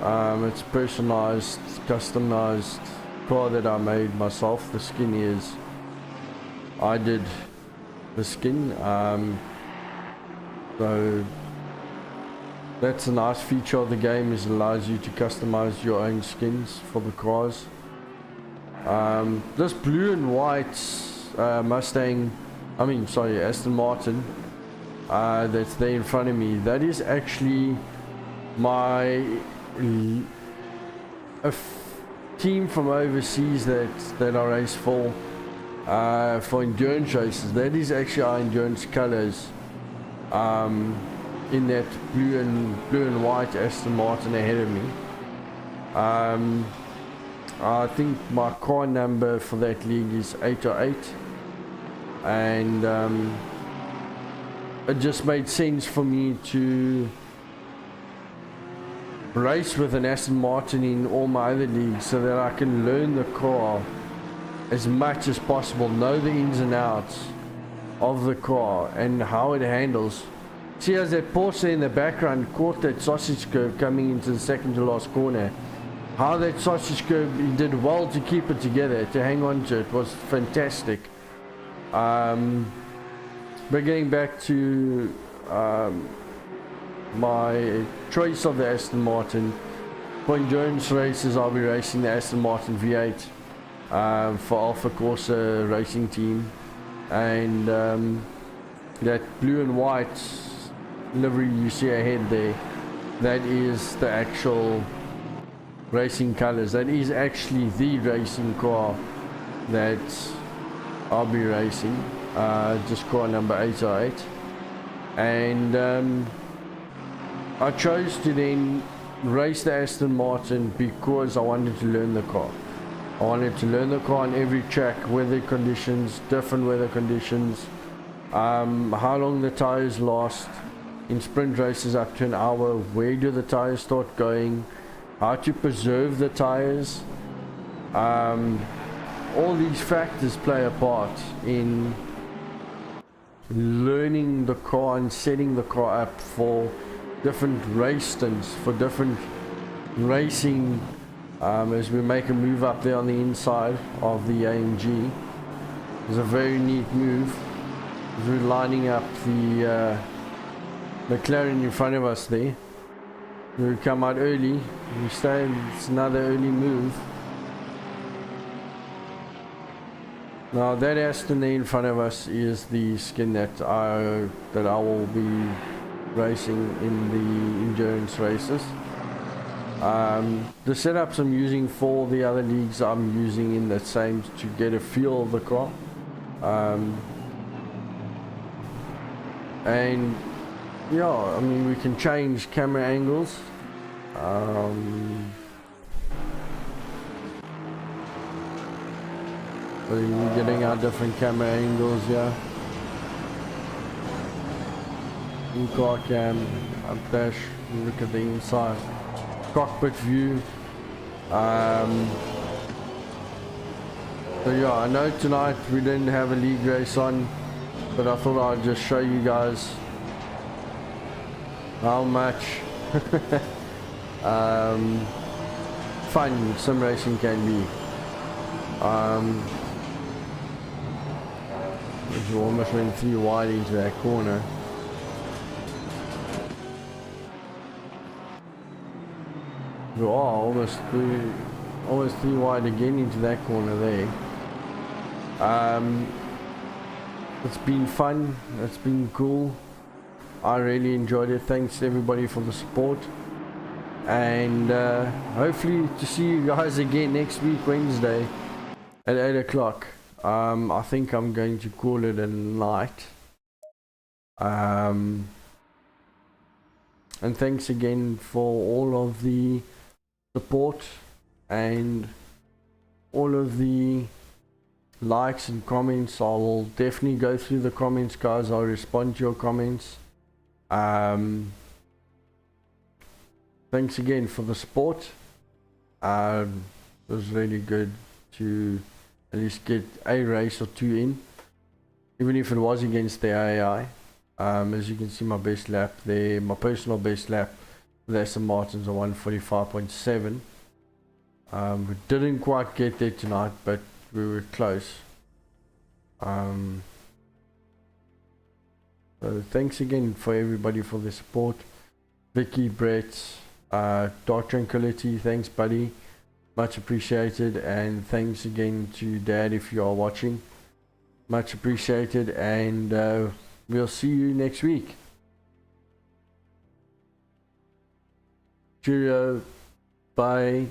It's personalized, customized car that I made myself. The skin is, I did the skin. So that's a nice feature of the game, is it allows you to customize your own skins for the cars. This blue and white Aston Martin that's there in front of me, that is actually my team from overseas that I race for endurance races. That is actually our endurance colors, in that blue and white Aston Martin ahead of me. I think my car number for that league is 808, and it just made sense for me to race with an Aston Martin in all my other leagues, so that I can learn the car as much as possible, know the ins and outs of the car and how it handles. See, as that Porsche in the background caught that sausage curve coming into the second to last corner, how that sausage curve, he did well to keep it together, to hang on to it, was fantastic. But getting back to my choice of the Aston Martin, for endurance races I'll be racing the Aston Martin V8 for Alpha Corsa racing team, and that blue and white livery you see ahead there, that is the actual racing colors. That is actually the racing car that I'll be racing, just car number 808. And I chose to then race the Aston Martin because I wanted to learn the car. I wanted to learn the car on every track, weather conditions, different weather conditions, how long the tires last in sprint races up to an hour, where do the tires start going, how to preserve the tires. All these factors play a part in learning the car and setting the car up for different race stints, for different racing, as we make a move up there on the inside of the AMG. It's a very neat move. We're lining up the McLaren in front of us there. We come out early, we stay, it's another early move. Now that Aston there in front of us is the skin that I will be racing in the endurance races. The setups I'm using for the other leagues I'm using in the same, to get a feel of the car. And yeah, I mean, we can change camera angles. So we're getting our different camera angles here. In-car cam, up dash, look at the inside. Cockpit view. So yeah, I know tonight we didn't have a league race on, but I thought I'd just show you guys how much fun sim racing can be. You almost went 3 wide into that corner. You are almost three wide again into that corner there. It's been fun, it's been cool. I really enjoyed it. Thanks everybody for the support, and hopefully to see you guys again next week, Wednesday at 8 o'clock. I think I'm going to call it a night. And thanks again for all of the support and all of the likes and comments. I will definitely go through the comments, guys. I'll respond to your comments. Thanks again for the support. It was really good to at least get a race or two in, even if it was against the AI. As you can see, my best lap there, my personal best lap with Aston Martin's a 1:45.7. We didn't quite get there tonight, but we were close. So thanks again for everybody for the support. Vicky, Brett, Dark Tranquility, thanks buddy, much appreciated. And thanks again to Dad if you are watching, much appreciated. And we'll see you next week. Cheerio, bye.